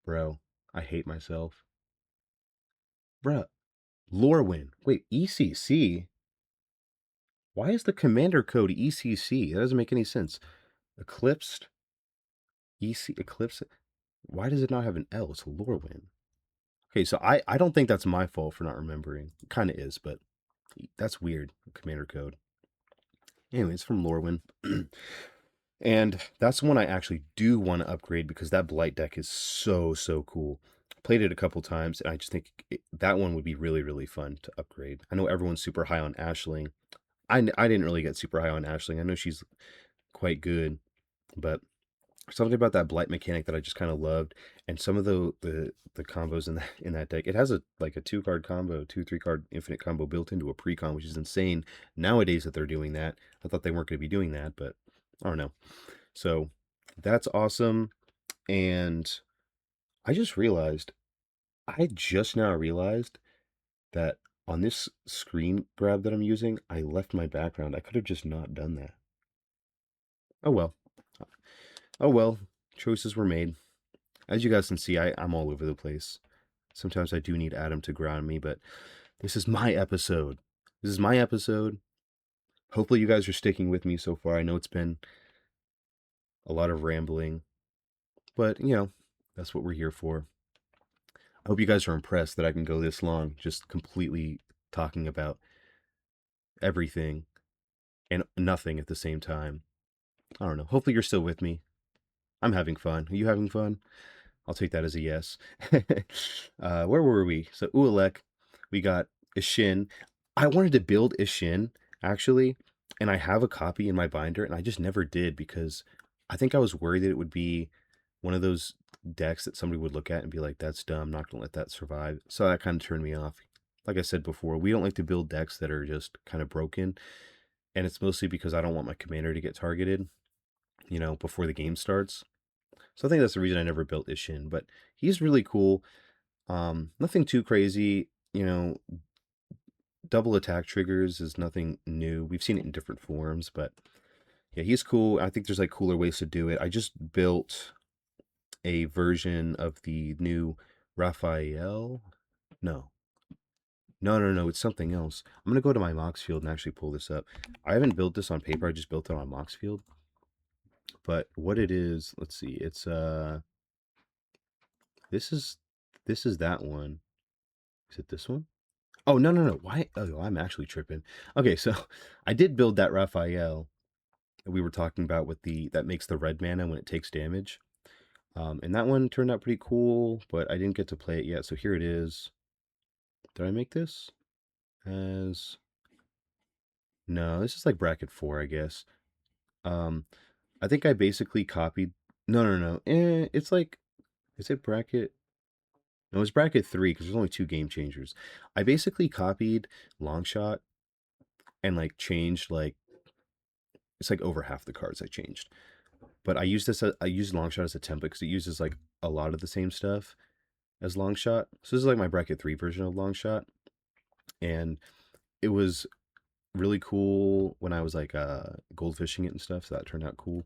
Bro, I hate myself. Bro, Lorwyn. Wait, ECC? Why is the commander code ECC? That doesn't make any sense. Eclipsed? Eclipse? Why does it not have an L? It's Lorwyn. Okay, so I don't think that's my fault for not remembering. It kind of is, but that's weird. Commander code. Anyway, it's from Lorwyn. And that's one I actually do want to upgrade because that Blight deck is so, so cool. Played it a couple times, and I just think that one would be really, really fun to upgrade. I know everyone's super high on Ashling. I didn't really get super high on Ashling. I know she's quite good, but something about that Blight mechanic that I just kind of loved, and some of the combos in that deck. It has a like a 2-card combo, 2-3 card infinite combo built into a precon, which is insane nowadays that they're doing that. I thought they weren't going to be doing that, but I don't know. So that's awesome. And I just now realized that on this screen grab that I'm using, I left my background. I could have just not done that. Oh well. Oh well. Choices were made. As you guys can see, I'm all over the place. Sometimes I do need Adam to ground me, but this is my episode. This is my episode. Hopefully you guys are sticking with me so far. I know it's been a lot of rambling, but that's what we're here for. I hope you guys are impressed that I can go this long just completely talking about everything and nothing at the same time. I don't know. Hopefully you're still with me. I'm having fun. Are you having fun? I'll take that as a yes. Where were we? So Ualek, we got Ishin. I wanted to build Ishin, actually, and I have a copy in my binder, and I just never did because I think I was worried that it would be one of those decks that somebody would look at and be like, that's dumb, I'm not going to let that survive. So that kind of turned me off. Like I said before, we don't like to build decks that are just kind of broken, and it's mostly because I don't want my commander to get targeted, before the game starts. So I think that's the reason I never built Ishin, but he's really cool. Nothing too crazy, double attack triggers is nothing new. We've seen it in different forms, but yeah, he's cool. I think there's like cooler ways to do it. I just built a version of the new Raphael. No. No, it's something else. I'm gonna go to my Mox field and actually pull this up. I haven't built this on paper, I just built it on Mox field. But what it is, let's see, it's this is that one. Is it this one? Oh, no. Why? Oh, I'm actually tripping. Okay, so I did build that Raphael that we were talking about with that makes the red mana when it takes damage. And that one turned out pretty cool, but I didn't get to play it yet. So here it is. Did I make this? As No, this is like bracket 4, I guess. Um, I think I basically copied. No. It's like, is it bracket? No, it's bracket 3 because there's only 2 game changers. I basically copied Longshot and like changed like it's like over half the cards I changed. But I use Longshot as a template because it uses like a lot of the same stuff as Longshot. So this is like my bracket 3 version of Longshot, and it was really cool when I was like goldfishing it and stuff. So that turned out cool.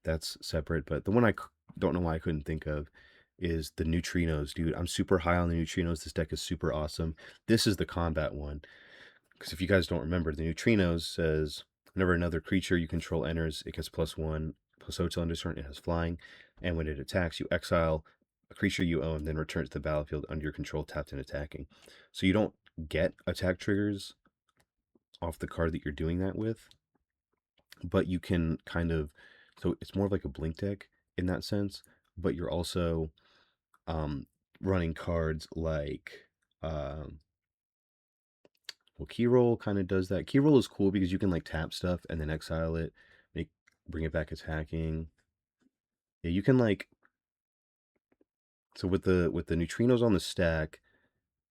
That's separate. But the one don't know why I couldn't think of is the neutrinos, dude. I'm super high on the neutrinos. This deck is super awesome. This is the combat one. Because if you guys don't remember, the neutrinos says whenever another creature you control enters, it gets +1 plus 0 till end of turn. It has flying, and when it attacks, you exile a creature you own, then return to the battlefield under your control, tapped and attacking. So you don't get attack triggers off the card that you're doing that with, but you can kind of, so it's more of like a blink deck in that sense, but you're also running cards like well, Keyroll kind of does that. Keyroll is cool because you can like tap stuff and then exile it, bring it back attacking. Yeah, you can like, so with the neutrinos on the stack,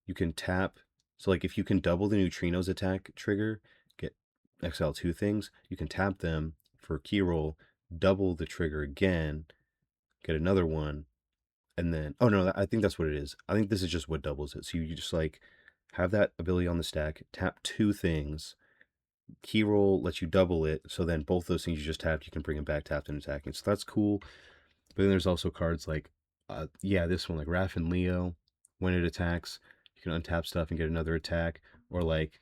you can tap. So like if you can double the neutrinos attack trigger, get exile 2 things, you can tap them for Keyroll, double the trigger again, get another one, and then oh no, I think that's what it is. I think this is just what doubles it. So you just like have that ability on the stack, tap 2 things. Keyroll lets you double it, so then both those things you just tapped, you can bring them back tapped and attacking. So that's cool. But then there's also cards like, this one, like Raph and Leo. When it attacks, you can untap stuff and get another attack. Or like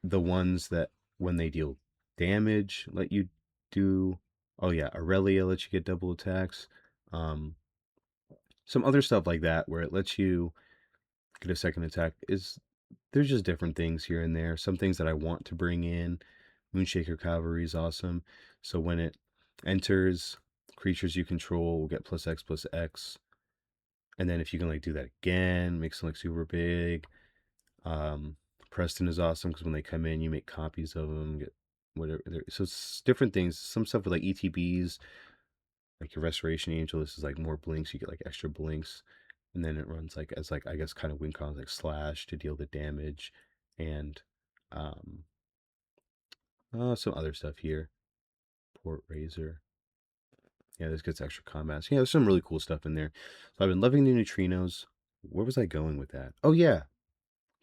the ones that when they deal damage, let you do. Oh yeah, Aurelia lets you get double attacks. Some other stuff like that where it lets you get a second attack is there's just different things here and there. Some things that I want to bring in. Moonshaker Cavalry is awesome. So when it enters, creatures you control will get +X/+X. And then if you can like do that again, makes them like super big. Preston is awesome because when they come in, you make copies of them, get whatever. So it's different things. Some stuff with like ETBs, like your Restoration Angel. This is like more blinks. You get like extra blinks. And then it runs like as like I guess kind of win cons like slash to deal the damage, and some other stuff here. Port Razor. Yeah, this gets extra combats. Yeah, there's some really cool stuff in there. So I've been loving the neutrinos. Where was I going with that? Oh yeah,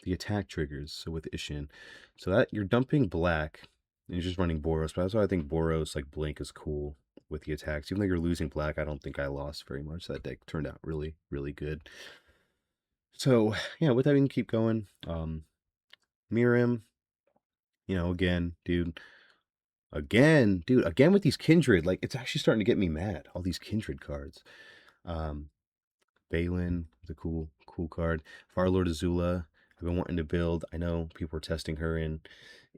the attack triggers. So with Ishin, so that you're dumping black and you're just running Boros. But that's why I think Boros like blink is cool with the attacks. Even though you're losing black, I don't think I lost very much. That deck turned out really, really good. So yeah, with that we can keep going. Mirim, again, again with these Kindred, like it's actually starting to get me mad. All these Kindred cards. Balin, the cool card. Farlord Azula, I've been wanting to build. I know people are testing her in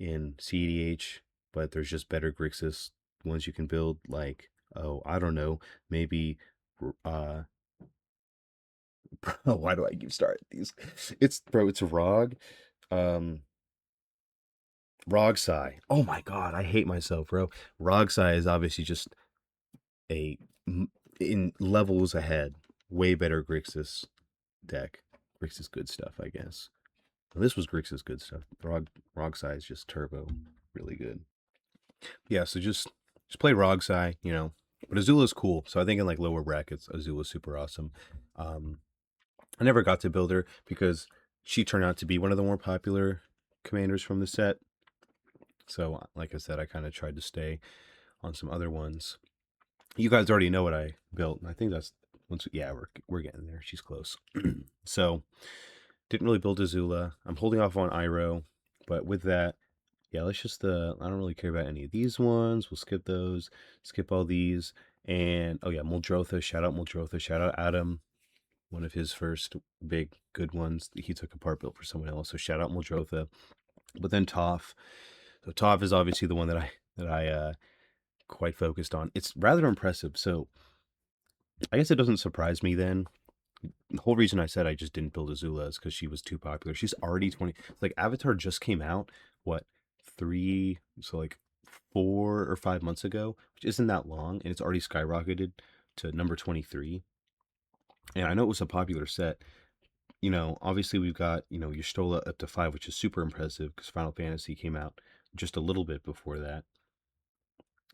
CEDH, but there's just better Grixis ones you can build. Like, oh, I don't know, maybe why do I keep starting these? It's Rog. Rogsai. Oh my god, I hate myself, bro. Rogsai is obviously just a in levels ahead, way better Grixis deck. Grixis good stuff, I guess. Well, this was Grixis good stuff. Rogsai is just turbo, really good. Yeah, so just play Rogsai, But Azula's cool, so I think in like lower brackets, Azula's super awesome. I never got to build her because she turned out to be one of the more popular commanders from the set. So, like I said, I kind of tried to stay on some other ones. You guys already know what I built. I think that's we're getting there. She's close. So, didn't really build Azula. I'm holding off on Iroh, but with that, yeah, let's just I don't really care about any of these ones. We'll skip those. Skip all these. And oh yeah, Muldrotha. Shout out Muldrotha. Shout out Adam. One of his first big good ones. He took apart built for someone else. So shout out Muldrotha. But then Toph. So Toph is obviously the one that I quite focused on. It's rather impressive. So I guess it doesn't surprise me then. The whole reason I said I just didn't build Azula is because she was too popular. She's already 20. Like Avatar just came out, what, 4 or 5 months ago, which isn't that long, and it's already skyrocketed to number 23. And I know it was a popular set. Obviously we've got, your Stola up to 5, which is super impressive because Final Fantasy came out just a little bit before that.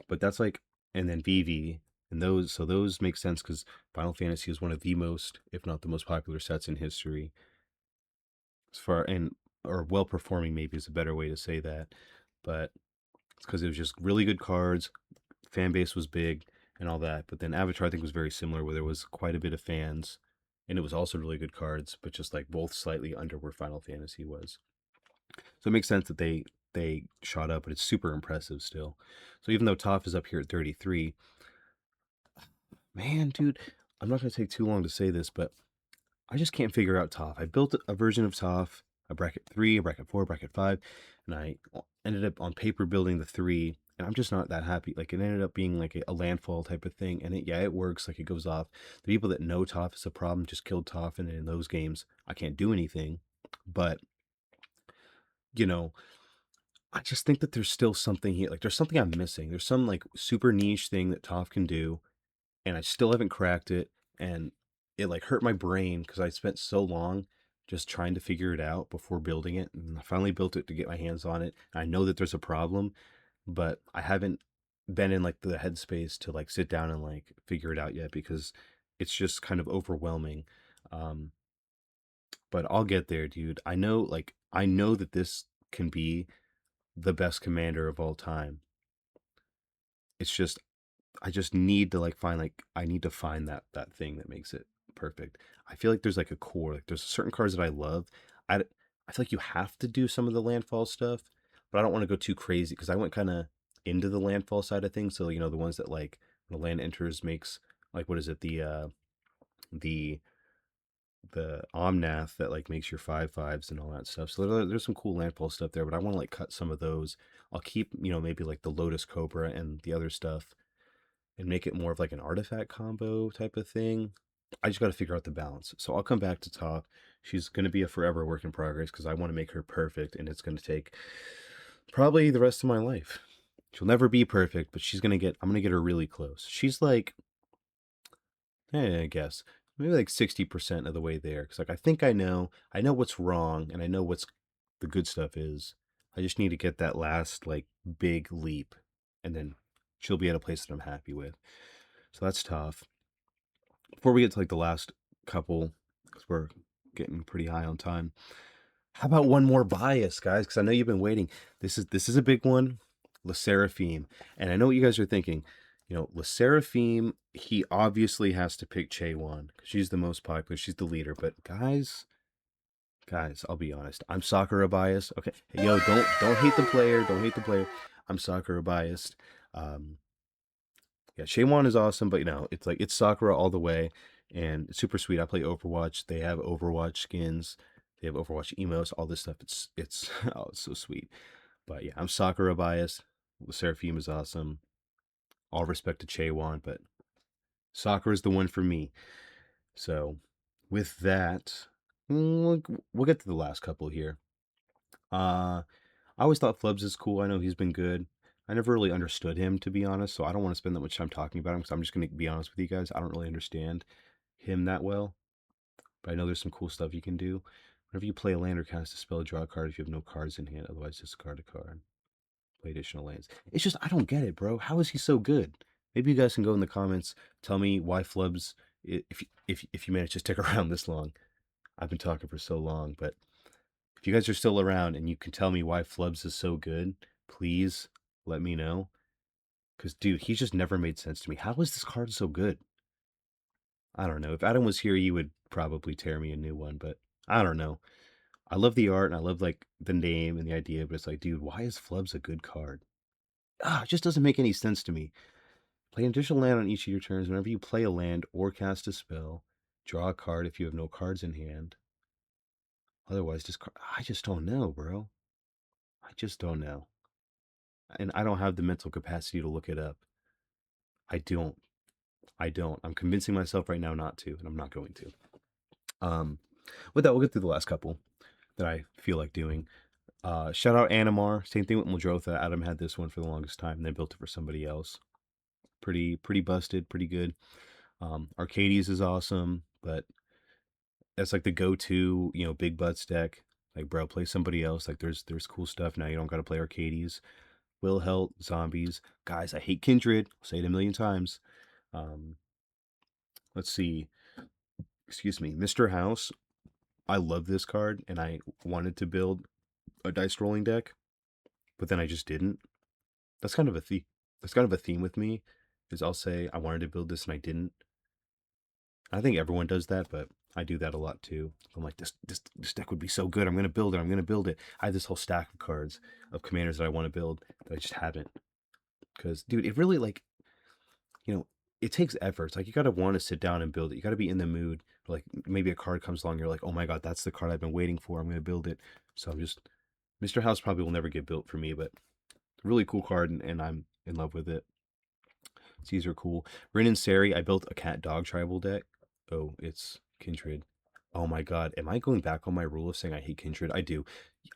But that's like, and then VV, and those make sense because Final Fantasy is one of the most, if not the most popular sets in history. As far and or well performing maybe is a better way to say that, but it's because it was just really good cards, fan base was big, and all that. But then Avatar I think was very similar, where there was quite a bit of fans, and it was also really good cards, but just like both slightly under where Final Fantasy was. So it makes sense that they shot up, but it's super impressive still. So even though Toph is up here at 33, man, dude, I'm not gonna take too long to say this, but I just can't figure out Toph. I built a version of Toph, a bracket 3, a bracket 4, a bracket 5, and I ended up on paper building the 3, and I'm just not that happy. Like, it ended up being like a landfall type of thing, and it works, like, it goes off. The people that know Toph is a problem just killed Toph, and in those games, I can't do anything. But, you know, I just think that there's still something here. Like, there's something I'm missing. There's some, like, super niche thing that Toph can do, and I still haven't cracked it, and it like hurt my brain because I spent so long just trying to figure it out before building it, and I finally built it to get my hands on it. I know that there's a problem, but I haven't been in like the headspace to like sit down and like figure it out yet because it's just kind of overwhelming. Um, but I'll get there, dude. I know that this can be the best commander of all time. It's just I just need to like find like I need to find that thing that makes it perfect. I feel like there's like a core, like there's certain cards that I love. I feel like you have to do some of the landfall stuff, but I don't want to go too crazy because I went kind of into the landfall side of things. So the ones that like when the land enters makes like what is it the the Omnath that like makes your 5/5s and all that stuff. So there's some cool landfall stuff there, but I want to like cut some of those. I'll keep maybe like the Lotus Cobra and the other stuff and make it more of like an artifact combo type of thing. I just got to figure out the balance. So I'll come back to Toph. She's going to be a forever work in progress because I want to make her perfect, and it's going to take probably the rest of my life. She'll never be perfect, but I'm going to get her really close. She's like, I guess, maybe like 60% of the way there. Because like, I know what's wrong, and I know what's the good stuff is. I just need to get that last like big leap, and then she'll be at a place that I'm happy with. So that's tough. Before we get to like the last couple, because we're getting pretty high on time. How about one more bias, guys? Because I know you've been waiting. This is a big one, Le Seraphim, and I know what you guys are thinking. Le Seraphim, he obviously has to pick Che-Wan because she's the most popular. She's the leader. But guys, I'll be honest. I'm Sakura biased. Okay, hey, yo, don't hate the player. Don't hate the player. I'm Sakura biased. Um, yeah, Shaywon is awesome, but it's like it's Sakura all the way, and it's super sweet. I play Overwatch. They have Overwatch skins. They have Overwatch emotes. All this stuff. It's oh, it's so sweet. But yeah, I'm Sakura biased. Seraphim is awesome. All respect to Chaewon, but Sakura is the one for me. So with that, we'll get to the last couple here. I always thought Flubs is cool. I know he's been good. I never really understood him, to be honest, so I don't want to spend that much time talking about him because I'm just going to be honest with you guys. I don't really understand him that well, but I know there's some cool stuff you can do. Whenever you play a land or cast a spell, draw a card if you have no cards in hand, otherwise discard a card. Play additional lands. It's just, I don't get it, bro. How is he so good? Maybe you guys can go in the comments, tell me why Flubs, if you manage to stick around this long. I've been talking for so long, but if you guys are still around and you can tell me why Flubs is so good, please let me know. Because, dude, he's just never made sense to me. How is this card so good? I don't know. If Adam was here, he would probably tear me a new one, but I don't know. I love the art and I love, like, the name and the idea, but it's like, dude, why is Flubs a good card? It just doesn't make any sense to me. Play an additional land on each of your turns. Whenever you play a land or cast a spell, draw a card if you have no cards in hand. Otherwise, I just don't know, bro. I just don't know. And I don't have the mental capacity to look it up. I don't. I don't. I'm convincing myself right now not to, and I'm not going to. Um, with that, we'll get through the last couple that I feel like doing. Shout out Animar. Same thing with Muldrotha. Adam had this one for the longest time, and then built it for somebody else. Pretty busted, pretty good. Arcades is awesome, but that's like the go-to, big butts deck. Like, bro, play somebody else. Like, there's cool stuff now. You don't got to play Arcades. Will Help, Zombies. Guys, I hate Kindred. I'll say it a million times. Um, let's see. Excuse me. Mr. House. I love this card, and I wanted to build a dice rolling deck, but then I just didn't. That's kind of a theme. That's kind of a theme with me. Is I'll say I wanted to build this and I didn't. I think everyone does that, but I do that a lot too. I'm like, this deck would be so good. I'm gonna build it. I'm gonna build it. I have this whole stack of cards of commanders that I want to build that I just haven't. Because, dude, it really it takes efforts. Like, you gotta want to sit down and build it. You gotta be in the mood. Like, maybe a card comes along, you're like, oh my god, that's the card I've been waiting for. I'm gonna build it. So Mr. House probably will never get built for me, but really cool card, and I'm in love with it. These are cool. Rin and Sari, I built a cat dog tribal deck. Oh, it's Kindred. Oh my god, am I going back on my rule of saying I hate Kindred? I do.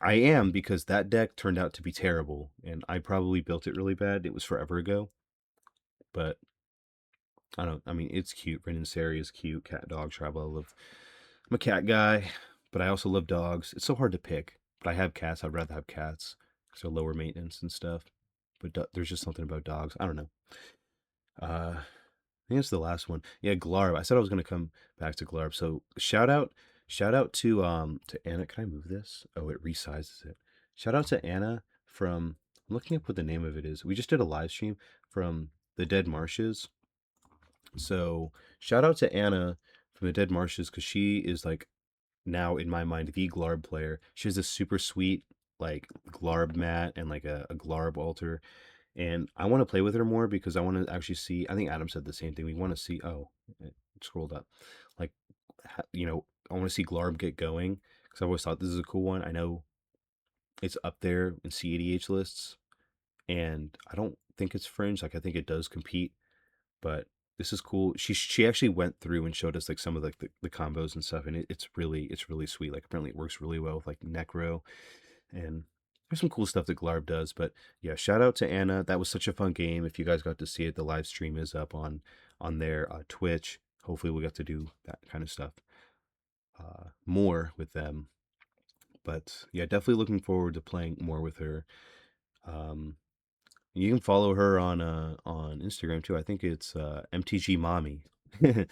I am, because that deck turned out to be terrible, and I probably built it really bad. It was forever ago. But I mean, it's cute. Rin and Sari is cute. Cat dog tribal. I'm a cat guy, but I also love dogs. It's so hard to pick. But I have cats. I'd rather have cats because they're lower maintenance and stuff. But there's just something about dogs. I don't know. I think it's the last one. Yeah, Glarb. I said I was gonna come back to Glarb. So shout out to Anna. Can I move this? Oh, it resizes it. Shout out to Anna from, I'm looking up what the name of it is. We just did a live stream from the Dead Marshes. So shout out to Anna from the Dead Marshes, because she is like, now in my mind, the Glarb player. She has this super sweet like Glarb mat and like a Glarb altar. And I want to play with her more because I want to actually see. I think Adam said the same thing. We want to see. Oh, it scrolled up. Like, I want to see Glarb get going because I always thought this is a cool one. I know it's up there in CEDH lists, and I don't think it's fringe. Like, I think it does compete, but this is cool. She actually went through and showed us like some of like the combos and stuff, and it's really sweet. Like, apparently it works really well with like Necro, and there's some cool stuff that Glarb does. But yeah, shout out to Anna. That was such a fun game. If you guys got to see it, the live stream is up on their Twitch. Hopefully we'll get to do that kind of stuff more with them. But yeah, definitely looking forward to playing more with her. You can follow her on Instagram too. I think it's MTG Mommy. Yeah,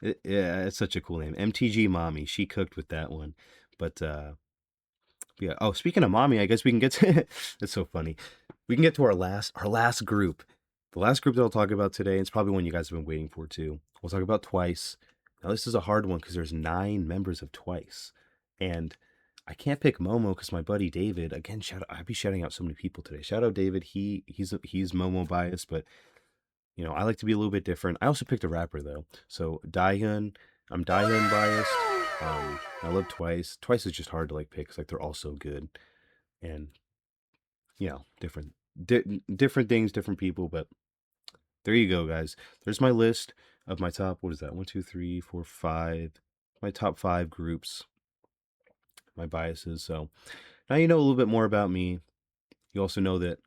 it's such a cool name. MTG Mommy. She cooked with that one. But yeah. Oh, speaking of mommy, I guess we can get to it's so funny. We can get to our last group. The last group that I'll talk about today, and it's probably one you guys have been waiting for too. We'll talk about Twice. Now, this is a hard one because there's 9 members of Twice. And I can't pick Momo because my buddy David, again, I'd be shouting out so many people today. Shout out David. He's Momo biased, but I like to be a little bit different. I also picked a rapper though. So Dahyun, I'm Dahyun biased. I love Twice. Twice is just hard to like pick because like they're all so good, and different different things, different people. But there you go, guys. There's my list of my top. What is that? 1, 2, 3, 4, 5. My top 5 groups. My biases. So now you know a little bit more about me. You also know that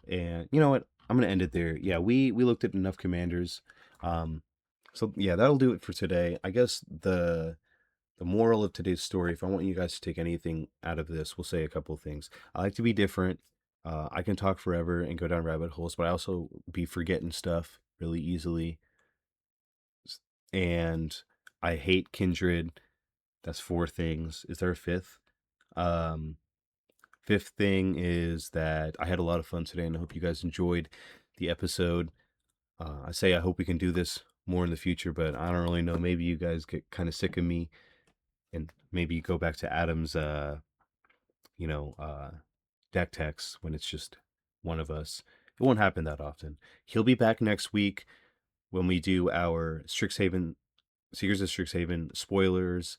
and you know what? I'm gonna end it there. Yeah, we looked at enough commanders. So yeah, that'll do it for today. I guess the moral of today's story, if I want you guys to take anything out of this, we'll say a couple of things. I like to be different. I can talk forever and go down rabbit holes, but I also be forgetting stuff really easily. And I hate Kindred. That's 4 things. Is there a fifth? Fifth thing is that I had a lot of fun today, and I hope you guys enjoyed the episode. I hope we can do this more in the future, but I don't really know. Maybe you guys get kind of sick of me, and maybe go back to Adam's, deck text when it's just one of us. It won't happen that often. He'll be back next week when we do our Strixhaven, Seekers of Strixhaven spoilers,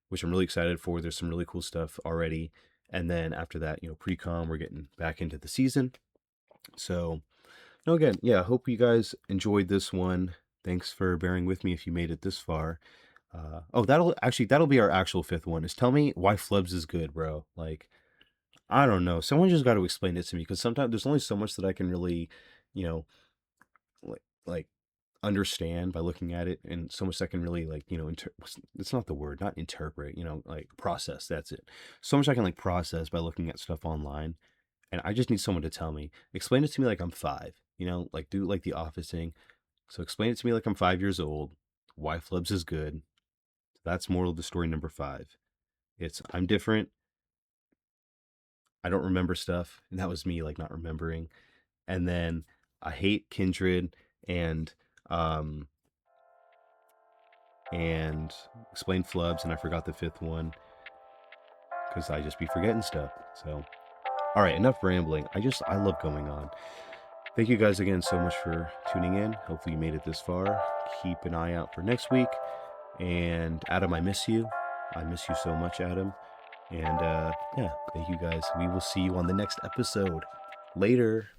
which I'm really excited for. There's some really cool stuff already. And then after that, pre-com, we're getting back into the season. So, again, yeah, I hope you guys enjoyed this one. Thanks for bearing with me if you made it this far. That'll be our actual 5th one. Is tell me why Flubs is good, bro. Like, I don't know. Someone just got to explain it to me, because sometimes there's only so much that I can really, you know, like understand by looking at it, and so much I can really like, it's not the word, not interpret, like process. That's it. So much I can like process by looking at stuff online, and I just need someone to tell me, explain it to me like I'm 5, like do like the office thing. So explain it to me like I'm 5 years old. Why Flubs is good. That's moral of the story number 5. It's I'm different. I don't remember stuff, and that was me like not remembering. And then I hate Kindred and um and explain Flubs, and I forgot the 5th one because I just be forgetting stuff. So all right, enough rambling. I love going on. Thank you guys again so much for tuning in. Hopefully you made it this far. Keep an eye out for next week. And Adam, I miss you. I miss you so much, Adam. And yeah, thank you guys. We will see you on the next episode. Later.